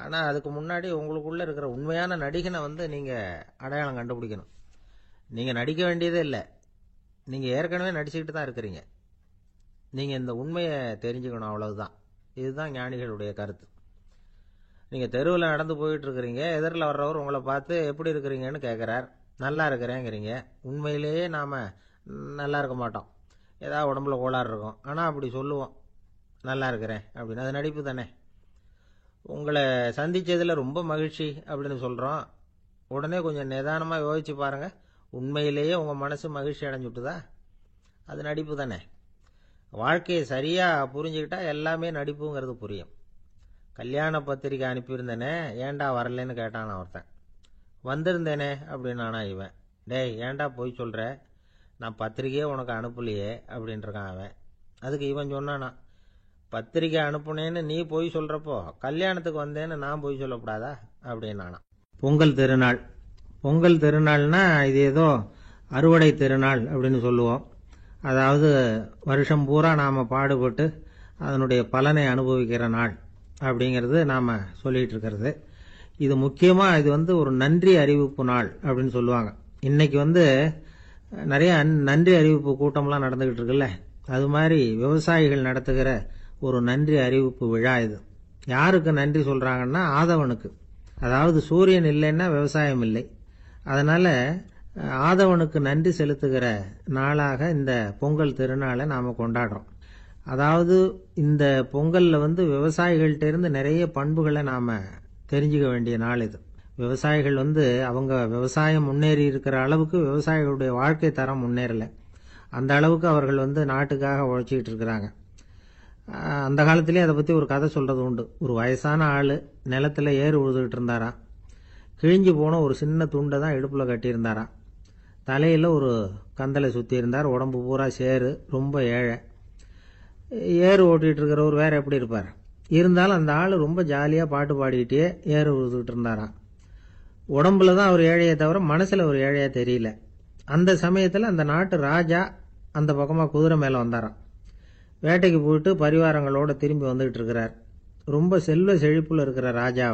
ஆனால் அதுக்கு முன்னாடி உங்களுக்குள்ளே இருக்கிற உண்மையான நடிகனை நீங்கள் அடையாளம் கண்டுபிடிக்கணும். நீங்கள் நடிக்க வேண்டியதே இல்லை, நீங்கள் ஏற்கனவே நடிச்சுக்கிட்டு தான் இருக்கிறீங்க. நீங்கள் இந்த உண்மையை தெரிஞ்சுக்கணும், அவ்வளவுதான். இதுதான் ஞானிகளுடைய கருத்து. நீங்கள் தெருவில் நடந்து போயிட்டு இருக்கிறீங்க, எதிரில் வர்றவர் உங்களை பார்த்து எப்படி இருக்கிறீங்கன்னு கேட்குறார். நல்லா இருக்கிறேங்கிறீங்க. உண்மையிலேயே நாம் நல்லா இருக்க மாட்டோம், ஏதாவது உடம்புல கோளாறு இருக்கும். ஆனால் அப்படி சொல்லுவோம், நல்லா இருக்கிறேன் அப்படின்னு. அது நடிப்பு தானே. உங்களை சந்தித்ததில் ரொம்ப மகிழ்ச்சி அப்படின்னு சொல்கிறோம். உடனே கொஞ்சம் நிதானமாக யோசிச்சு பாருங்கள், உண்மையிலேயே உங்கள் மனசு மகிழ்ச்சி அடைஞ்சுட்டுதா? அது நடிப்பு தானே. வாழ்க்கையை சரியாக புரிஞ்சுக்கிட்டா எல்லாமே நடிப்புங்கிறது புரியும். கல்யாண பத்திரிக்கை அனுப்பியிருந்தேனே, ஏன்டா வரலன்னு கேட்டான் ஒருத்தன். வந்திருந்தேனே அப்படின்னானா இவன். டேய், ஏன்டா போய் சொல்கிற, நான் பத்திரிக்கையே உனக்கு அனுப்பலையே அப்படின்ட்டுருக்கான் அவன். அதுக்கு இவன் சொன்னானா, பத்திரிக்கை அனுப்புனேன்னு நீ போய் சொல்கிறப்போ கல்யாணத்துக்கு வந்தேன்னு நான் போய் சொல்லக்கூடாதா அப்படின்னானா. பொங்கல் திருநாள். பொங்கல் திருநாள்னா இது ஏதோ அறுவடை திருநாள் அப்படின்னு சொல்லுவோம். அதாவது வருஷம் பூரா நாம் பாடுபட்டு அதனுடைய பலனை அனுபவிக்கிற நாள் அப்படிங்கிறது நாம் சொல்லிகிட்டு இருக்கிறது. இது முக்கியமாக இது ஒரு நன்றி அறிவிப்பு நாள் அப்படின்னு சொல்லுவாங்க. இன்னைக்கு நிறைய நன்றி அறிவிப்பு கூட்டம்லாம் நடந்துக்கிட்டு இருக்குல்ல, அது மாதிரி விவசாயிகள் நடத்துகிற ஒரு நன்றி அறிவிப்பு விழா இது. யாருக்கு நன்றி சொல்கிறாங்கன்னா ஆதவனுக்கு. அதாவது சூரியன் இல்லைன்னா விவசாயம் இல்லை. அதனால் ஆதவனுக்கு நன்றி செலுத்துகிற நாளாக இந்த பொங்கல் திருநாளை நாம் கொண்டாடுறோம். அதாவது இந்த பொங்கலில் விவசாயிகள்கிட்ட இருந்து நிறைய பண்புகளை நாம் தெரிஞ்சுக்க வேண்டிய நாள் இது. விவசாயிகள் அவங்க விவசாயம் முன்னேறி இருக்கிற அளவுக்கு விவசாயிகளுடைய வாழ்க்கை தரம் முன்னேறலை. அந்த அளவுக்கு அவர்கள் நாட்டுக்காக உழைச்சிக்கிட்டு இருக்கிறாங்க. அந்த காலத்திலே அதை பற்றி ஒரு கதை சொல்கிறது உண்டு. ஒரு வயசான ஆள் நிலத்தில் ஏறு உழுதுகிட்டு இருந்தாராம். கிழிஞ்சு போன ஒரு சின்ன துண்டை தான் இடுப்பில் கட்டியிருந்தாராம். தலையில் ஒரு கந்தலை சுற்றி இருந்தார். உடம்பு பூரா சேரு, ரொம்ப ஏழை. ஏறு ஓட்டிகிட்டு இருக்கிறவர் வேறு எப்படி இருப்பார்? இருந்தாலும் அந்த ஆள் ரொம்ப ஜாலியாக பாட்டு பாடிக்கிட்டே ஏறு உழுதுகிட்டு இருந்தாராம். உடம்புல தான் அவர் ஏழையை தவிர மனசில் ஒரு ஏழையாக தெரியல. அந்த சமயத்தில் அந்த நாட்டு ராஜா அந்த பக்கமாக குதிரை மேலே வந்தாராம். வேட்டைக்கு போயிட்டு பரிவாரங்களோடு திரும்பி வந்துகிட்டு இருக்கிறார். ரொம்ப செல்வ செழிப்பில் இருக்கிற ராஜா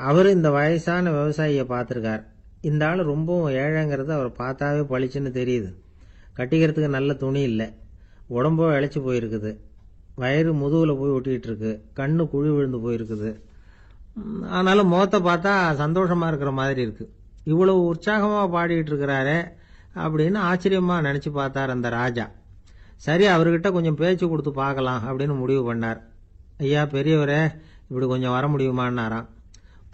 அவர் இந்த வயசான விவசாயியை பார்த்துருக்கார். இந்த ஆள் ரொம்பவும் ஏழைங்கிறது அவர் பார்த்தாவே பளிச்சுன்னு தெரியுது. கட்டிக்கிறதுக்கு நல்ல துணி இல்லை, உடம்போ இழைச்சி போயிருக்குது, வயிறு முதுகில் போய் ஒட்டிகிட்டு இருக்கு, கண்ணு குழி விழுந்து போயிருக்குது. ஆனாலும் முகத்தை பார்த்தா சந்தோஷமாக இருக்கிற மாதிரி இருக்குது. இவ்வளவு உற்சாகமாக பாடிக்கிட்டு இருக்கிறாரே அப்படின்னு ஆச்சரியமாக நினச்சி பார்த்தார் அந்த ராஜா. சரி, அவர்கிட்ட கொஞ்சம் பேச்சு கொடுத்து பார்க்கலாம் அப்படின்னு முடிவு பண்ணார். ஐயா பெரியவரே, இப்படி கொஞ்சம் வர முடியுமான்னாராம்.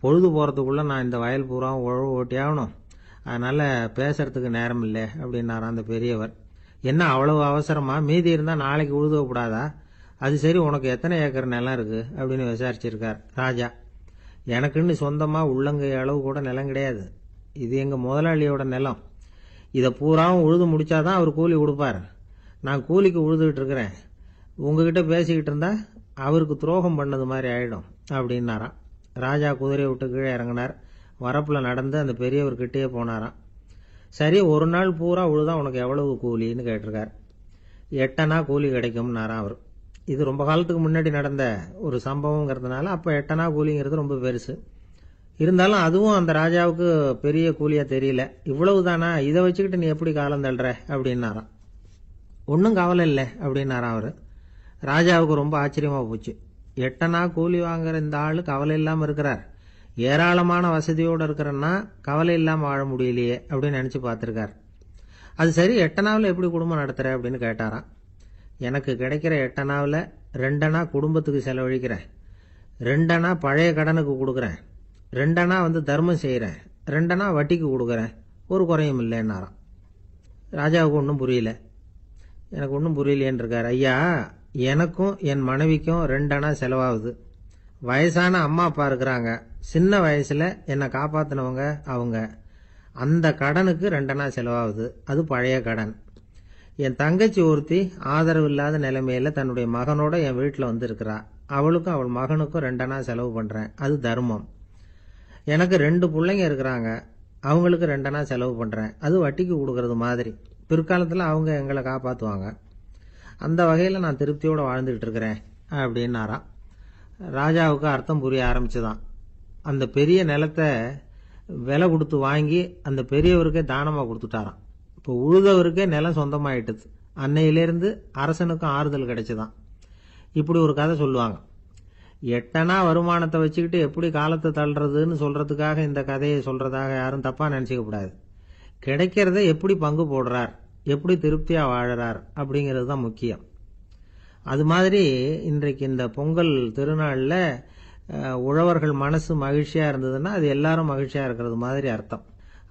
பொழுது போகிறதுக்குள்ளே நான் இந்த வயல் பூரா உழவு ஓட்டி ஆகணும், அதனால் பேசுறதுக்கு நேரம் இல்லை அப்படின்னாராம் அந்த பெரியவர். என்ன அவ்வளவு அவசரமா? மீதி இருந்தால் நாளைக்கு உழுதக்கூடாதா? அது சரி, உனக்கு எத்தனை ஏக்கர் நிலம் இருக்குது அப்படின்னு விசாரிச்சிருக்கார் ராஜா. எனக்குன்னு சொந்தமாக உள்ளங்கை அளவு கூட நிலம் கிடையாது. இது எங்கள் முதலாளியோட நிலம். இதை பூராவும் உழுது முடிச்சாதான் அவர் கூலி கொடுப்பார். நான் கூலிக்கு உழுதுகிட்டு இருக்கிறேன். உங்ககிட்ட பேசிக்கிட்டு இருந்தா அவருக்கு துரோகம் பண்ணது மாதிரி ஆயிடும் அப்படின்னாராம். ராஜா குதிரையை விட்டு கீழே இறங்கினார். வரப்பில் நடந்து அந்த பெரியவர்கிட்டயே போனாராம். சரி, ஒரு நாள் பூரா உழுதா உனக்கு எவ்வளவு கூலின்னு கேட்டிருக்கார். 8 அணா கூலி கிடைக்கும்னாராம் அவர். இது ரொம்ப காலத்துக்கு முன்னாடி நடந்த ஒரு சம்பவங்கிறதுனால அப்போ 8 அணா கூலிங்கிறது ரொம்ப பெருசு. இருந்தாலும் அதுவும் அந்த ராஜாவுக்கு பெரிய கூலியா தெரியல. இவ்வளவு தானா, இதை வச்சுக்கிட்டு நீ எப்படி காலம் தள்ளுற அப்படின்னாராம். ஒன்றும் கவலை இல்லை அப்படின்னாராம் அவர். ராஜாவுக்கு ரொம்ப ஆச்சரியமாக போச்சு. 8 அணா கூலி வாங்குற இந்த ஆள் கவலை இல்லாமல் இருக்கிறார், ஏராளமான வசதியோடு இருக்கிறன்னா கவலை இல்லாமல் வாழ முடியலையே அப்படின்னு நினச்சி பார்த்துருக்கார். அது சரி, 8 அணாவில் எப்படி குடும்பம் நடத்துகிற அப்படின்னு கேட்டாராம். எனக்கு கிடைக்கிற 8 அணாவில் 2 அணா குடும்பத்துக்கு செலவழிக்கிறேன், 2 அணா பழைய கடனுக்கு கொடுக்குறேன், 2 அணா தர்மம் செய்கிறேன், 2 அணா வட்டிக்கு கொடுக்குறேன், ஒரு குறையும் இல்லைன்னாராம். ராஜாவுக்கு ஒன்றும் புரியல. எனக்கு ஒன்றும் புரியலையேன்னு இருக்கார். ஐயா, எனக்கும் என் மனைவிக்கும் 2 அணா செலவாகுது. வயசான அம்மா அப்பா இருக்கிறாங்க, சின்ன வயசில் என்னை காப்பாற்றினவங்க அவங்க. அந்த கடனுக்கு 2 அணா செலவாகுது, அது பழைய கடன். என் தங்கச்சி ஒருத்தி ஆதரவு இல்லாத நிலைமையில தன்னுடைய மகனோட என் வீட்டில் இருக்கிறா. அவளுக்கும் அவள் மகனுக்கும் 2 அணா செலவு பண்ணுறேன், அது தர்மம். எனக்கு 2 பிள்ளைங்க இருக்கிறாங்க, அவங்களுக்கு 2 அணா செலவு பண்ணுறேன், அது வட்டிக்கு கொடுக்கறது மாதிரி. பிற்காலத்தில் அவங்க எங்களை காப்பாற்றுவாங்க. அந்த வகையில் நான் திருப்தியோடு வாழ்ந்துகிட்டு இருக்கிறேன் அப்படின்னாராம். ராஜாவுக்கு அர்த்தம் புரிய ஆரம்பிச்சுதான். அந்த பெரிய நிலத்தை விலை கொடுத்து வாங்கி அந்த பெரியவருக்கே தானமாக கொடுத்துட்டாராம். இப்போ உழுதவருக்கே நிலம் சொந்தமாயிட்டுது. அன்னையிலேருந்து அரசனுக்கும் ஆறுதல் கிடைச்சுதான். இப்படி ஒரு கதை சொல்லுவாங்க. 8 அணா வருமானத்தை வச்சுக்கிட்டு எப்படி காலத்தை தள்ளுறதுன்னு சொல்றதுக்காக இந்த கதையை சொல்றதாக யாரும் தப்பா நினைச்சுக்க கூடாது. கிடைக்கிறத எப்படி பங்கு போடுறார், எப்படி திருப்தியா வாழறார் அப்படிங்கிறது தான் முக்கியம். அது மாதிரி இன்றைக்கு இந்த பொங்கல் திருநாளில் உழவர்கள் மனசு மகிழ்ச்சியா இருந்ததுன்னா அது எல்லாரும் மகிழ்ச்சியா இருக்கிறது மாதிரி அர்த்தம்.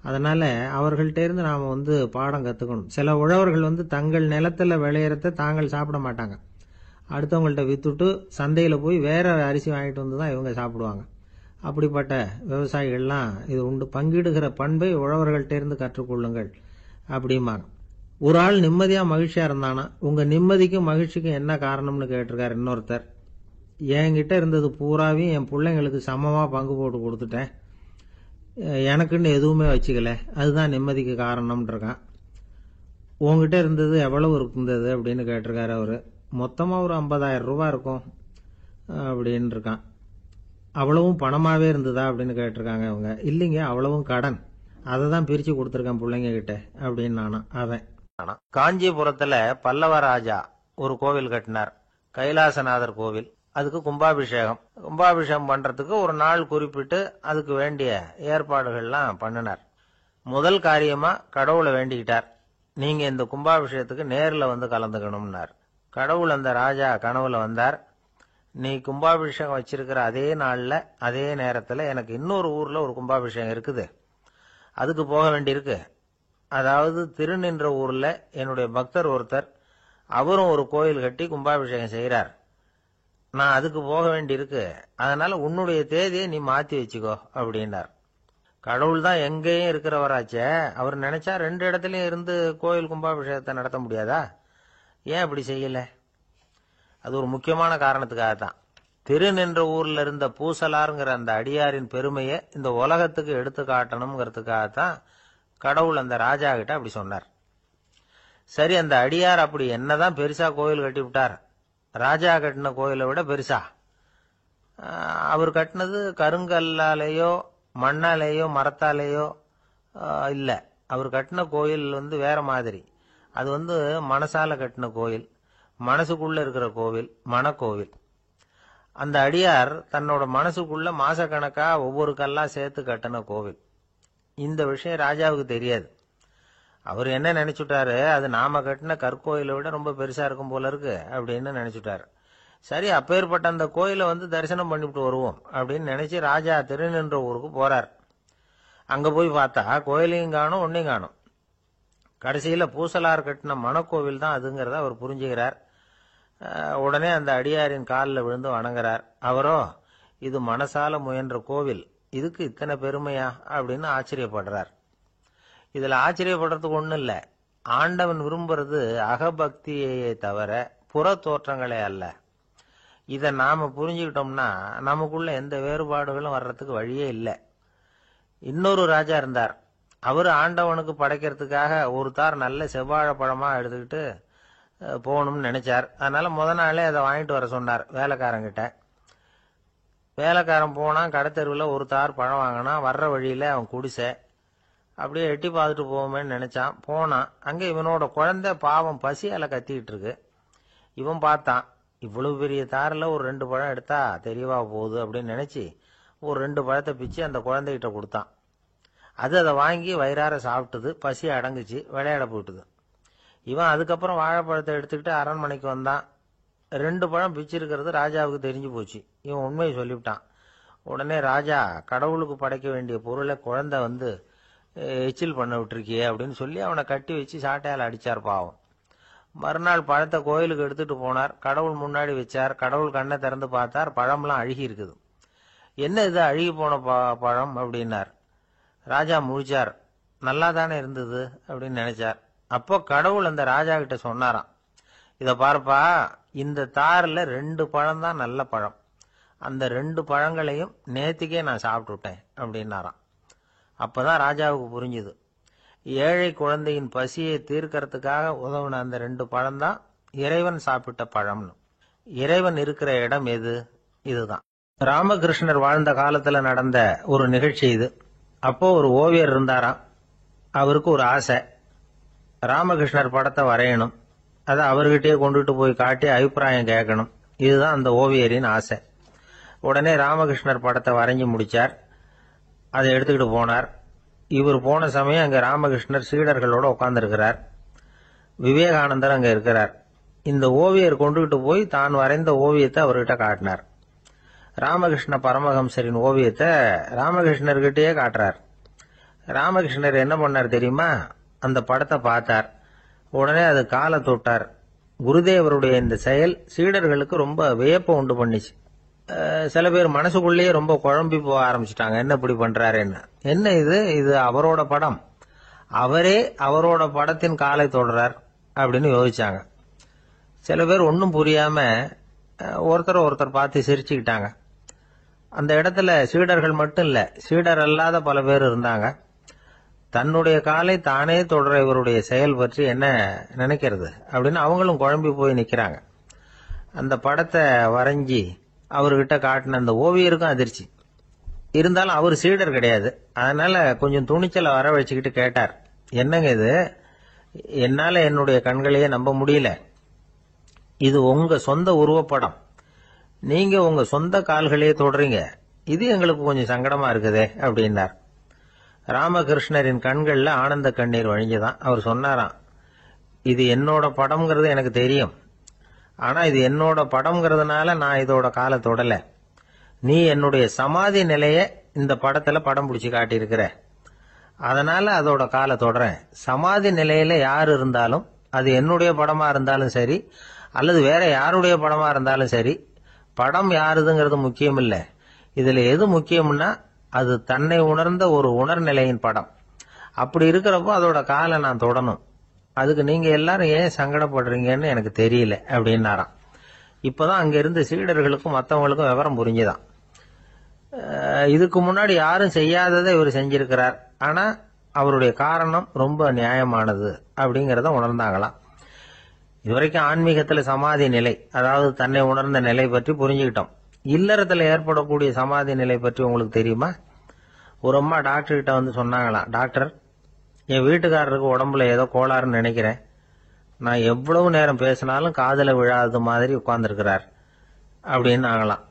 அதனால அவர்கள்ட்ட இருந்து நாம பாடம் கத்துக்கணும். சில உழவர்கள் தங்கள் நிலத்துல விளையறத தாங்கள் சாப்பிட மாட்டாங்க. அடுத்தவங்கள்ட்ட வித்துட்டு சந்தையில போய் வேற அரிசி வாங்கிட்டு வந்து தான் இவங்க சாப்பிடுவாங்க. அப்படிப்பட்ட விவசாயிகள்லாம் இது உண்டு. பங்கிடுகிற பண்பை உழவர்கள்ட்ட இருந்து கற்றுக்கொள்ளுங்கள் அப்படிம்பாங்க. ஒரு ஆள் நிம்மதியா மகிழ்ச்சியா இருந்தானா, உங்க நிம்மதிக்கும் மகிழ்ச்சிக்கும் என்ன காரணம்னு கேட்டிருக்காரு இன்னொருத்தர். என்கிட்ட இருந்தது பூராவையும் என் பிள்ளைங்களுக்கு சமமா பங்கு போட்டு கொடுத்துட்டேன், எனக்குன்னு எதுவுமே வச்சுக்கல, அதுதான் நிம்மதிக்கு காரணம்னு இருக்கான். உங்ககிட்ட இருந்தது எவ்வளவு இருந்தது அப்படின்னு கேட்டிருக்காரு அவரு. மொத்தமா ஒரு 50,000 ரூபாய் இருக்கும் அப்படின்னு இருக்கான். அவ்வளவும் பணமாவே இருந்ததா அப்படின்னு கேட்டிருக்காங்க அவங்க. இல்லைங்க, அவ்வளவும் கடன், அதை தான் பிரிச்சு கொடுத்துருக்கேன் பிள்ளைங்க கிட்ட அப்படின்னு நானா அவன். காஞ்சிபுரத்துல பல்லவ ராஜா ஒரு கோவில் கட்டினார், கைலாசநாதர் கோவில். அதுக்கு கும்பாபிஷேகம் பண்றதுக்கு ஒரு நாள் குறிப்பிட்டு அதுக்கு வேண்டிய ஏற்பாடுகள்லாம் பண்ணினார். முதல் காரியமா கடவுளை வேண்டிக்கிட்டார், நீங்க இந்த கும்பாபிஷேகத்துக்கு நேர்ல கலந்துக்கணும்னார். கடவுள் அந்த ராஜா கனவுல வந்தார். நீ கும்பாபிஷேகம் வச்சிருக்கிற அதே நாள்ல அதே நேரத்துல எனக்கு இன்னொரு ஊர்ல ஒரு கும்பாபிஷேகம் இருக்குது, அதுக்கு போக வேண்டியிருக்கு. அதாவது திருநின்ற ஊர்ல என்னுடைய பக்தர் ஒருத்தர், அவரும் ஒரு கோயில் கட்டி கும்பாபிஷேகம் செய்யறார், நான் அதுக்கு போக வேண்டியிருக்கு, அதனால உன்னுடைய தேதியை நீ மாத்தி வச்சுக்கோ அப்படின்னார். கடவுள் தான் எங்கேயும் இருக்கிறவராச்சே, அவர் நினைச்சா 2 இடத்துலயும் இருந்து கோயில் கும்பாபிஷேகத்தை நடத்த முடியாதா? ஏன் அப்படி செய்யல? அது ஒரு முக்கியமான காரணத்துக்காகத்தான். திருநின்ற ஊர்ல இருந்த பூசலாருங்கிற அந்த அடியாரின் பெருமையை இந்த உலகத்துக்கு எடுத்து காட்டணுங்கிறதுக்காகத்தான் கடவுள் அந்த ராஜா கிட்ட அப்படி சொன்னார். சரி, அந்த அடியார் அப்படி என்னதான் பெருசா கோயில் கட்டி விட்டார்? ராஜா கட்டின கோயிலை விட பெருசா? அவர் கட்டினது கருங்கல்லாலேயோ மண்ணாலேயோ மரத்தாலேயோ இல்ல. அவர் கட்டின கோயில் வேற மாதிரி. அது மனசால கட்டின கோயில், மனசுக்குள்ள இருக்கிற கோவில், மனக்கோவில். அந்த அடியார் தன்னோட மனசுக்குள்ள மாசக்கணக்கா ஒவ்வொரு கல்லா சேர்த்து கட்டின கோவில். இந்த விஷயம் ராஜாவுக்கு தெரியாது. அவர் என்ன நினைச்சுட்டாரு, அது நாம கட்டின கற்கோயிலை விட ரொம்ப பெருசா இருக்கும் போல இருக்கு அப்படின்னு நினைச்சுட்டாரு. சரி, அப்பேற்பட்ட அந்த கோயிலை தரிசனம் பண்ணிவிட்டு வருவோம் அப்படின்னு நினைச்சு ராஜா திருநின்ற ஊருக்கு போறார். அங்க போய் பார்த்தா கோயிலையும் காணும், ஒன்னையும் காணும். கடைசியில பூசலார் கட்டின மனக்கோவில் தான் அதுங்கிறத அவர் புரிஞ்சுக்கிறார். உடனே அந்த அடியாரின் காலில் விழுந்து வணங்குறார். அவரோ, இது மனசால முயன்ற கோவில், இதுக்கு இத்தனை பெருமையா அப்படின்னு ஆச்சரியப்படுறார். இதுல ஆச்சரியப்படுறதுக்கு ஒண்ணும் இல்ல. ஆண்டவன் விரும்புறது அகபக்தியையே தவிர புற தோற்றங்களே அல்ல. இத நாம புரிஞ்சுக்கிட்டோம்னா நமக்குள்ள எந்த வேறுபாடுகளும் வர்றதுக்கு வழியே இல்லை. இன்னொரு ராஜா இருந்தார். அவரு ஆண்டவனுக்கு படைக்கிறதுக்காக ஒரு தார் நல்ல செவ்வாழை பழமா எடுத்துக்கிட்டு போகணும்னு நினைச்சார். அதனால முத நாளே அதை வாங்கிட்டு வர சொன்னார் வேலைக்காரங்கிட்ட. வேலைக்காரன் போனான், கடைத்தெருவில் ஒரு தார் பழம் வாங்கினான். வர்ற வழியில அவன் குடிசை, அப்படியே எட்டி பார்த்துட்டு போவோமேன்னு நினைச்சான். போனான், அங்க இவனோட குழந்தை பாவம் பசியால கத்திக்கிட்டு இருக்கு. இவன் பார்த்தான், இவ்வளவு பெரிய தாரில் ஒரு 2 பழம் எடுத்தா தெரியவா போகுது அப்படின்னு நினைச்சு ஒரு 2 பழத்தை பிச்சு அந்த குழந்தைகிட்ட கொடுத்தான். அது அதை வாங்கி வயிறார சாப்பிட்டது, பசி அடங்குச்சு, விளையாட போயிட்டுது. இவன் அதுக்கப்புறம் வாழைப்பழத்தை எடுத்துக்கிட்டு அரண்மனைக்கு வந்தான். 2 பழம் பிச்சிருக்கிறது ராஜாவுக்கு தெரிஞ்சு போச்சு. இவன் உண்மையை சொல்லிவிட்டான். உடனே ராஜா, கடவுளுக்கு படைக்க வேண்டிய பொருளை குழந்தை எச்சில் பண்ண விட்டுருக்கியே அப்படின்னு சொல்லி அவனை கட்டி வச்சு சாட்டையால் அடிச்சார் பாவம். மறுநாள் பழத்தை கோயிலுக்கு எடுத்துட்டு போனார், கடவுள் முன்னாடி வச்சார். கடவுள் கண்ணை திறந்து பார்த்தார், பழம்லாம் அழுகி இருக்குது. என்ன இது அழுகி போன பழம் அப்படின்னார். ராஜா முழிச்சார், நல்லா தானே இருந்தது அப்படின்னு நினைச்சார். அப்போ கடவுள் அந்த ராஜா கிட்ட சொன்னாராம், இத பாருப்பா, இந்த தாரில் 2 பழம் தான் நல்ல பழம், அந்த 2 பழங்களையும் நேத்திக்கே நான் சாப்பிட்டுட்டேன் அப்படின்னாராம். அப்பதான் ராஜாவுக்கு புரிஞ்சுது, ஏழை குழந்தையின் பசியை தீர்க்கறதுக்காக உதவுன அந்த 2 பழம் தான் இறைவன் சாப்பிட்ட பழம்னு. இறைவன் இருக்கிற இடம் எது? இதுதான். ராமகிருஷ்ணர் வாழ்ந்த காலத்துல நடந்த ஒரு நிகழ்ச்சி இது. அப்போ ஒரு ஓவியர் இருந்தாராம். அவருக்கு ஒரு ஆசை, ராமகிருஷ்ணர் படத்தை வரையணும், அதை அவர்கிட்டயே கொண்டுட்டு போய் காட்டி அபிப்பிராயம் கேட்கணும். இதுதான் அந்த ஓவியரின் ஆசை. உடனே ராமகிருஷ்ணர் படத்தை வரைஞ்சி முடிச்சார். அதை எடுத்துக்கிட்டு போனார். இவர் போன சமயம் அங்க ராமகிருஷ்ணர் சீடர்களோட உட்கார்ந்துருக்கிறார். விவேகானந்தர் அங்க இருக்கிறார். இந்த ஓவியர் கொண்டுகிட்டு போய் தான் வரைந்த ஓவியத்தை அவர்கிட்ட காட்டினார். ராமகிருஷ்ண பரமஹம்சரின் ஓவியத்தை ராமகிருஷ்ணர்கிட்டயே காட்டுறார். ராமகிருஷ்ணர் என்ன பண்ணார் தெரியுமா? அந்த படத்தை பார்த்தார். உடனே அது காலை தொட்டார். குருதேவருடைய இந்த செயல் சீடர்களுக்கு ரொம்ப வியப்பை உண்டு பண்ணிச்சு. சில பேர் மனசுக்குள்ளேயே ரொம்ப குழம்பி போக ஆரம்பிச்சுட்டாங்க, என்ன இப்படி பண்றாருன்னு. என்ன இது அவரோட படம், அவரே அவரோட படத்தின் காலை தொடுறார் அப்படின்னு யோசிச்சாங்க. சில பேர் ஒன்றும் புரியாம ஒருத்தர் பார்த்து சிரிச்சுக்கிட்டாங்க. அந்த இடத்துல சீடர்கள் மட்டும் இல்ல, சீடர் அல்லாத பல பேர் இருந்தாங்க. தன்னுடைய காலை தானே தொடர இவருடைய செயல் பற்றி என்ன நினைக்கிறது அப்படின்னு அவங்களும் குழம்பி போய் நிக்கிறாங்க. அந்த படத்தை வரைஞ்சி அவர்கிட்ட காட்டின அந்த ஓவியருக்கும் அதிர்ச்சி. இருந்தாலும் அவர் சீடர் கிடையாது. அதனால கொஞ்சம் துணிச்சலை வர வச்சுக்கிட்டு கேட்டார், என்னங்க இது? என்னால என்னுடைய கண்களையே நம்ப முடியல. இது உங்க சொந்த உருவப்படம், நீங்க உங்க சொந்த கால்களையே தொடுறீங்க, இது எங்களுக்கு கொஞ்சம் சங்கடமா இருக்குதே அப்படின்னார். ராமகிருஷ்ணரின் கண்கள்ல ஆனந்த கண்ணீர் வழிஞ்சுதான். அவர் சொன்னாராம், இது என்னோட படம்ங்கிறது எனக்கு தெரியும், ஆனா இது என்னோட படம்ங்கிறதுனால நான் இதோட காலை தொடல. நீ என்னுடைய சமாதி நிலைய இந்த படத்துல படம் பிடிச்சு காட்டியிருக்கிற, அதனால அதோட காலை தொடறேன். சமாதி நிலையில யார் இருந்தாலும், அது என்னுடைய படமா இருந்தாலும் சரி அல்லது வேற யாருடைய படமா இருந்தாலும் சரி, படம் யாருதுங்கிறது முக்கியம் இல்ல. இதுல எது முக்கியம்னா அது தன்னை உணர்ந்த ஒரு உணர்நிலையின் படம். அப்படி இருக்கிறப்போ அதோட காலை நான் தொடணும். அதுக்கு நீங்க எல்லாரும் ஏன் சங்கடப்படுறீங்கன்னு எனக்கு தெரியல அப்படின்னாராம். இப்பதான் அங்க இருந்து சீடர்களுக்கும் மற்றவங்களுக்கும் விவரம் புரிஞ்சுதான். இதுக்கு முன்னாடி யாரும் செய்யாததை இவர் செஞ்சிருக்கிறார், ஆனா அவருடைய காரணம் ரொம்ப நியாயமானது அப்படிங்கறத உணர்ந்தாங்களாம். இதுவரைக்கும் ஆன்மீகத்துல சமாதி நிலை, அதாவது தன்னை உணர்ந்த நிலை பற்றி புரிஞ்சுக்கிட்டோம். இல்லறத்துல ஏற்படக்கூடிய சமாதி நிலை பற்றி உங்களுக்கு தெரியுமா? ஒரு அம்மா டாக்டர் கிட்ட வந்து சொன்னாங்களாம், டாக்டர், என் வீட்டுக்காரருக்கு உடம்புல ஏதோ கோளாறுன்னு நினைக்கிறேன், நான் எவ்வளவு நேரம் பேசினாலும் காதுல விழாதது மாதிரி உட்கார்ந்துருக்கிறார் அப்படின்னு ஆகலாம்.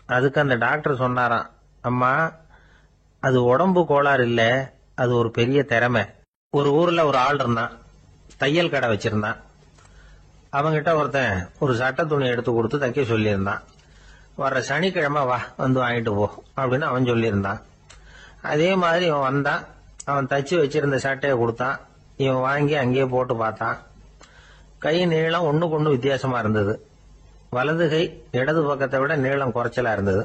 அதுக்கு அந்த டாக்டர் சொன்னாராம், அம்மா, அது உடம்பு கோளாறு இல்ல, அது ஒரு பெரிய திறமை. ஒரு ஊர்ல ஒரு ஆள் இருந்தான், தையல் கடை வச்சிருந்தான். அவங்கிட்ட ஒருத்தன் ஒரு சட்டை துணி எடுத்து கொடுத்து தைக்க சொல்லியிருந்தான். வர்ற சனிக்கிழமை வா, வந்து வாங்கிட்டு போ அப்படின்னு அவன் சொல்லியிருந்தான். அதே மாதிரி இவன் வந்தான். அவன் தச்சு வச்சிருந்த சட்டையை கொடுத்தான். இவன் வாங்கி அங்கேயே போட்டு பார்த்தான். கை நீளம் ஒண்ணுக்கு ஒண்ணு வித்தியாசமா இருந்தது. வலது கை இடது பக்கத்தை விட நீளம் குறைச்சலா இருந்தது.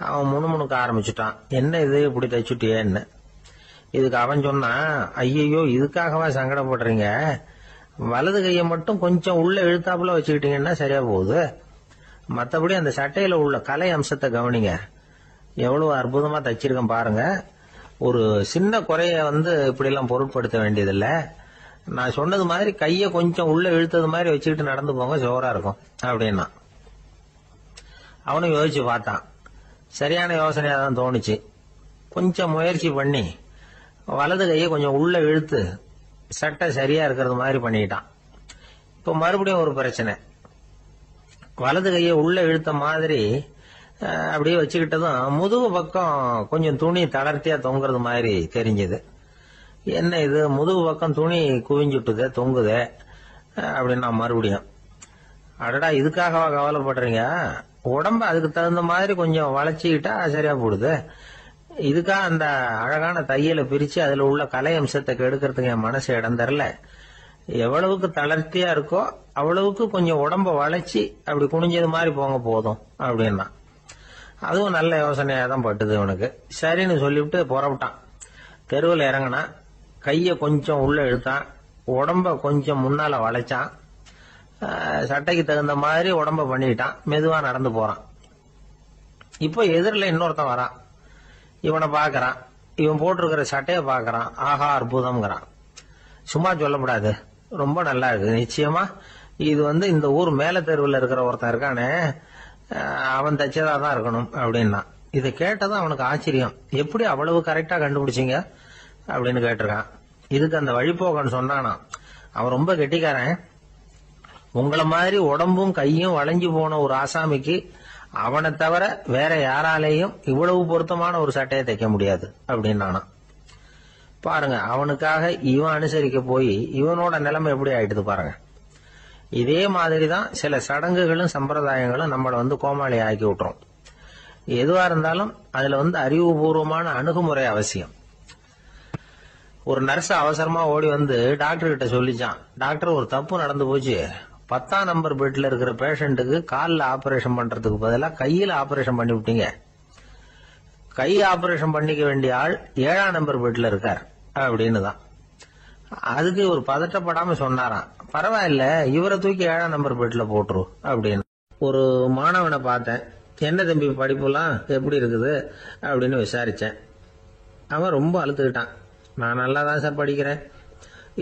அவன் முணுமுணுக்க ஆரம்பிச்சுட்டான், என்ன இது இப்படி தைச்சுட்டியேன்னு. இதுக்கு அவன் சொன்னான், ஐயோ, இதுக்காகவா சங்கடப்படுறீங்க? வலது கையை மட்டும் கொஞ்சம் உள்ள இழுத்தாப்புல வச்சுக்கிட்டீங்கன்னா சரியா போகுது. மற்றபடி அந்த சட்டையில உள்ள கலை அம்சத்தை கவனிங்க, எவ்வளவு அற்புதமா தச்சிருக்கேன் பாருங்க. ஒரு சின்ன குறைய இப்படி எல்லாம் பொருட்படுத்த வேண்டியதில்ல. நான் சொன்னது மாதிரி கைய கொஞ்சம் உள்ள இழுத்தது மாதிரி வச்சுக்கிட்டு நடந்து போங்க, ஜோரா இருக்கும் அப்படின்னா. அவனும் யோசிச்சு பார்த்தான். சரியான யோசனையா தான் தோணுச்சு. கொஞ்சம் முயற்சி பண்ணி வலது கையை கொஞ்சம் உள்ள இழுத்து சட்டை சரியா இருக்கிறது மாதிரி பண்ணிட்டான். இப்ப மறுபடியும் ஒரு பிரச்சனை. வலது கையை உள்ள இழுத்த மாதிரி அப்படியே வச்சுக்கிட்டதும் முதுகு பக்கம் கொஞ்சம் துணி தளர்த்தியா தொங்குறது மாதிரி தெரிஞ்சது. என்ன இது, முதுகு பக்கம் துணி குவிஞ்சுட்டுதே, தொங்குதே அப்படின்னா மறுபடியும், அடடா, இதுக்காகவா கவலைப்படுறீங்க? உடம்ப அதுக்கு தகுந்த மாதிரி கொஞ்சம் வளைச்சிக்கிட்டா சரியா போடுது. இதுக்காக அந்த அழகான தையலை பிரிச்சு அதுல உள்ள கலை அம்சத்தை கெடுக்கிறதுக்கு என் மனசு இடம் தரல. எவ்வளவுக்கு தளர்த்தியா இருக்கோ அவ்வளவுக்கு கொஞ்சம் உடம்ப வளைச்சி அப்படி குனிஞ்சது மாதிரி போங்க போதும் அப்படின்னா. அதுவும் நல்ல யோசனையா தான் பட்டுது இவனுக்கு. சரின்னு சொல்லிவிட்டு புறப்பட்டான். தெருவில் இறங்கினான். கைய கொஞ்சம் உள்ள இழுத்தான், உடம்ப கொஞ்சம் முன்னால வளைச்சான், சட்டைக்கு தகுந்த மாதிரி உடம்ப பண்ணிக்கிட்டான். மெதுவா நடந்து போறான். இப்போ எதிரில் இன்னொருத்தன் வரான். இவனை பாக்குறான். இவன் போட்டிருக்கிற சட்டைய பாக்குறான். ஆஹா, அற்புதம்ங்கிறான். சும்மா சொல்லக்கூடாது, ரொம்ப நல்லா இருக்கு, நிச்சயமா இது இந்த ஊர் மேல தெருவில் இருக்கிற ஒருத்தன் இருக்கானே, அவன் தச்சதா தான் இருக்கணும் அப்படின்னா. இதை கேட்டதும் அவனுக்கு ஆச்சரியம். எப்படி அவ்வளவு கரெக்டா கண்டுபிடிச்சிங்க அப்படின்னு கேட்டிருக்கான். இதுக்கு அந்த வழிபோக்கன் சொன்னானா, அவன் ரொம்ப கெட்டிக்காரன். உங்களை மாதிரி உடம்பும் கையும் வளைஞ்சு போன ஒரு ஆசாமிக்கு அவனை தவிர வேற யாராலேயும் இவ்வளவு பொருத்தமான ஒரு சட்டையை தைக்க முடியாது அப்படின்னானா. பாருங்க, அவனுக்காக இவன் அனுசரிக்க போய் இவனோட நிலைமை எப்படி ஆயிடுது பாருங்க. இதே மாதிரிதான் சில சடங்குகளும் சம்பிரதாயங்களும் நம்மளை கோமாளி ஆக்கி விட்டுரும். எதுவா இருந்தாலும் அதுல அறிவுபூர்வமான அணுகுமுறை அவசியம். ஒரு நர்ஸ் அவசரமா ஓடி டாக்டர் கிட்ட சொல்லிச்சான், டாக்டர் ஒரு தப்பு நடந்து போச்சு, 10ஆம் நம்பர் பெட்ல இருக்கிற பேஷண்ட்டுக்கு காலில் ஆபரேஷன் பண்றதுக்கு பதிலாக கையில ஆபரேஷன் பண்ணி விட்டீங்க. கை ஆபரேஷன் பண்ணிக்க வேண்டிய ஆள் 7ஆம் நம்பர் பெட்ல இருக்கார் அப்படின்னு தான். அதுக்கு ஒரு பதட்டப்படாம சொன்னாராம், பரவாயில்ல இவரை தூக்கி 7ஆம் நம்பர் பெட்ல போட்டுரு அப்படின்னு. ஒரு மாணவனை பார்த்தேன், என்ன தம்பி படிப்புலாம் எப்படி இருக்குது அப்படின்னு விசாரிச்சேன். அவன் ரொம்ப அழுத்துக்கிட்டான். நான் நல்லா தான் சார் படிக்கிறேன்,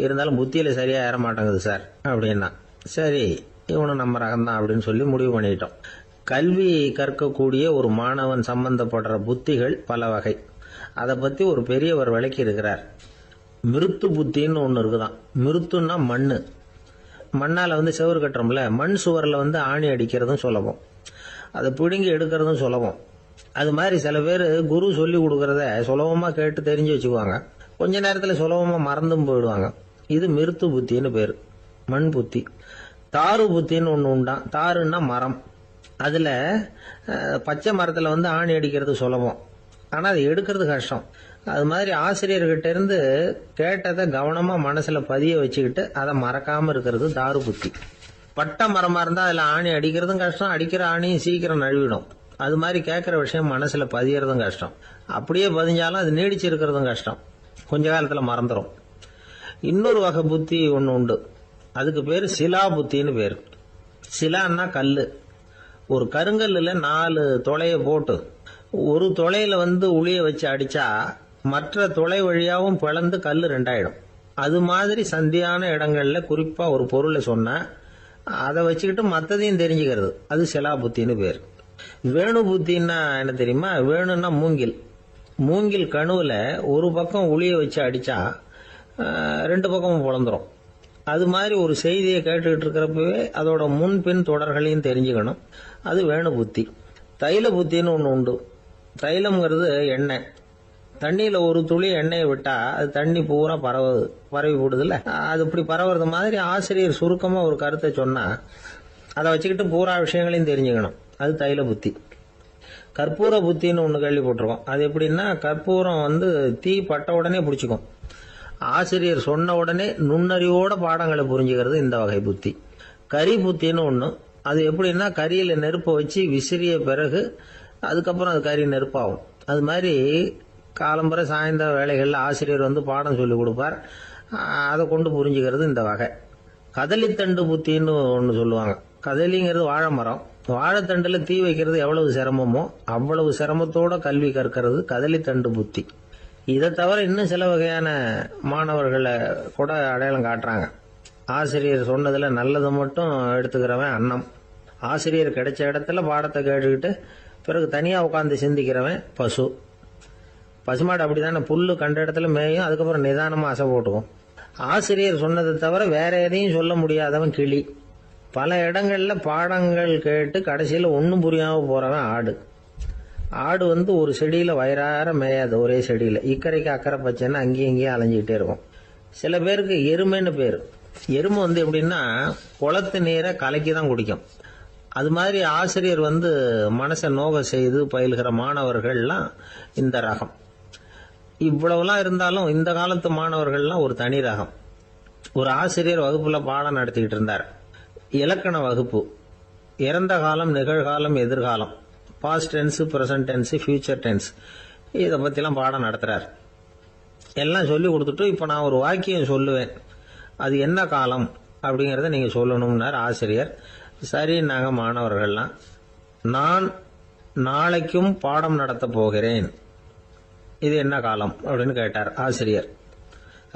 இருந்தாலும் புத்தியில சரியா ஏற மாட்டேங்குது சார் அப்படின்னா. சரி, இவனும் நம்ம ரகம்தான் அப்படின்னு சொல்லி முடிவு பண்ணிட்டோம். கல்வி கற்கக்கூடிய ஒரு மாணவன் சம்பந்தப்படுற புத்திகள் பல வகை. அதை பத்தி ஒரு பெரியவர் விளக்கி இருக்கிறார். மிருத்து புத்தின்னு ஒண்ணு இருக்குதான். மிருத்துன்னா மண்ணு. மண்ணால செவுறு கட்டுறோம்ல, மண் சுவரில் ஆணி அடிக்கிறதும் சுலபம், அதை பிடுங்கி எடுக்கிறதும் சுலபம். அது மாதிரி சில பேர் குரு சொல்லி கொடுக்கறத சுலபமா கேட்டு தெரிஞ்சு வச்சுக்குவாங்க, கொஞ்ச நேரத்துல சுலபமா மறந்தும் போயிடுவாங்க. இது மிருத்து புத்தின்னு பேரு, மண் புத்தி. தாரு புத்தின்னு ஒண்ணு உண்டான். தாருன்னா மரம். அதுல பச்சை மரத்துல ஆணி அடிக்கிறது சுலபம், ஆனா அது எடுக்கிறது கஷ்டம். அது மாதிரி ஆசிரியர்கிட்ட இருந்து கேட்டதை கவனமா மனசுல பதிய வச்சுக்கிட்டு அதை மறக்காம இருக்கிறது தாரு புத்தி. பட்டை மரமா இருந்தா அதுல ஆணி அடிக்கிறதும் கஷ்டம், அடிக்கிற ஆணியும் சீக்கிரம் நழுவிடும். அது மாதிரி கேட்கிற விஷயம் மனசுல பதியறதும் கஷ்டம். அப்படியே பதிஞ்சாலும் அது நீடிச்சு இருக்கிறதும் கஷ்டம், கொஞ்ச காலத்துல மறந்துடும். இன்னொரு வகை புத்தி ஒண்ணு உண்டு, அதுக்கு பேரு சிலா புத்தின்னு பேரு. சிலான்னா கல்லு. ஒரு கருங்கல்லுல 4 துளைய போட்டு ஒரு துளையில உளிய வச்சு அடிச்சா மற்ற துளை வழியாவும் பிளந்து கல்லு 2 ஆயிடும். அது மாதிரி சந்தியான இடங்கள்ல குறிப்பா ஒரு பொருளை சொன்னா அதை வச்சுக்கிட்டு மற்றதையும் தெரிஞ்சுக்கிறது, அது சிலா புத்தின்னு பேரு. வேணு புத்தின்னா என்ன தெரியுமா? வேணும்னா மூங்கில். மூங்கில் கணுவுல ஒரு பக்கம் உளிய வச்சு அடிச்சா 2 பக்கமும் பிளந்துரும். அது மாதிரி ஒரு செய்தியை கேட்டுக்கிட்டு இருக்கிறப்பவே அதோட முன்பின் தொடர்களையும் தெரிஞ்சுக்கணும், அது வேணு புத்தி. தைல புத்தின்னு ஒண்ணு உண்டு. தைலம்ங்கிறது எண்ணெய். தண்ணியில ஒரு துளி எண்ணெயை விட்டா அது தண்ணி பூரா பரவி போடுதுல்ல, அது இப்படி பரவுறது மாதிரி ஆசிரியர் சுருக்கமா ஒரு கருத்தை சொன்னா அதை வச்சுக்கிட்டு பூரா விஷயங்களையும் தெரிஞ்சுக்கணும், அது தைல புத்தி. கற்பூர புத்தின்னு ஒண்ணு கேள்விப்பட்டிருக்கோம். அது எப்படின்னா, கற்பூரம் தீ பட்ட உடனே பிடிச்சிக்கும். ஆசிரியர் சொன்ன உடனே நுண்ணறிவோட பாடங்களை புரிஞ்சுக்கிறது இந்த வகை புத்தி. கரி புத்தின்னு ஒண்ணு. அது எப்படின்னா, கரியில நெருப்பை வச்சு விசிறிய பிறகு அதுக்கப்புறம் அது கறி நெருப்பாகும். அது மாதிரி காலம்பரை சாயந்தர வேலைகள்ல ஆசிரியர் பாடம் சொல்லி கொடுப்பார், அதை கொண்டு புரிஞ்சுக்கிறது இந்த வகை. கதலித்தண்டு புத்தின்னு ஒண்ணு சொல்லுவாங்க. கதலிங்கிறது வாழை மரம். வாழைத்தண்டுல தீ வைக்கிறது எவ்வளவு சிரமமோ அவ்வளவு சிரமத்தோட கல்வி கற்கிறது கதலித்தண்டு புத்தி. இதை தவிர இன்னும் சில வகையான மாணவர்களை கூட அடையாளம் காட்டுறாங்க. ஆசிரியர் சொன்னதுல நல்லதை மட்டும் எடுத்துக்கிறவன் அன்னம். ஆசிரியர் கிடைச்ச இடத்துல பாடத்தை கேட்டுக்கிட்டு பிறகு தனியா உட்காந்து சிந்திக்கிறவன் பசு. பசுமாடு அப்படித்தானே, புல்லு கண்ட இடத்துல மேயும், அதுக்கப்புறம் நிதானமா அசை போட்டுக்கும். ஆசிரியர் சொன்னதை தவிர வேற எதையும் சொல்ல முடியாதவன் கிளி. பல இடங்கள்ல பாடங்கள் கேட்டு கடைசியில ஒன்னும் புரியாம போறவன் ஆடு. ஆடு ஒரு செடியில வயிறார மேயாது, ஒரே செடியில இக்கரைக்கு அக்கறை பச்சைன்னு அங்கேயும் இங்கேயும் அலைஞ்சிக்கிட்டே இருக்கும். சில பேருக்கு எருமைன்னு பேரு. எருமை எப்படின்னா, குளத்து நீரை கலக்கி தான் குடிக்கும். அது மாதிரி ஆசிரியர் மனசை நோக செய்து பயில்கிற மாணவர்கள்லாம் இந்த ரகம். இவ்வளவுலாம் இருந்தாலும் இந்த காலத்து மாணவர்கள்லாம் ஒரு தனி ரகம். ஒரு ஆசிரியர் வகுப்புல பாடம் நடத்திக்கிட்டு இருந்தார். இலக்கண வகுப்பு. இறந்த காலம், நிகழ்காலம், எதிர்காலம், past tense, present tense, future tense, இதை பத்திலாம் பாடம் நடத்துறார். எல்லாம் சொல்லி கொடுத்துட்டு இப்ப நான் ஒரு வாக்கியம் சொல்லுவேன், அது என்ன காலம் அப்படிங்கறத நீங்க சொல்லணும்னார் ஆசிரியர். சரி, நாங்க மாணவர்கள்லாம், நான் நாளைக்கும் பாடம் நடத்த போகிறேன், இது என்ன காலம் அப்படின்னு கேட்டார் ஆசிரியர்.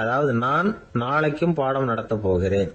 அதாவது நான் நாளைக்கும் பாடம் நடத்த போகிறேன்,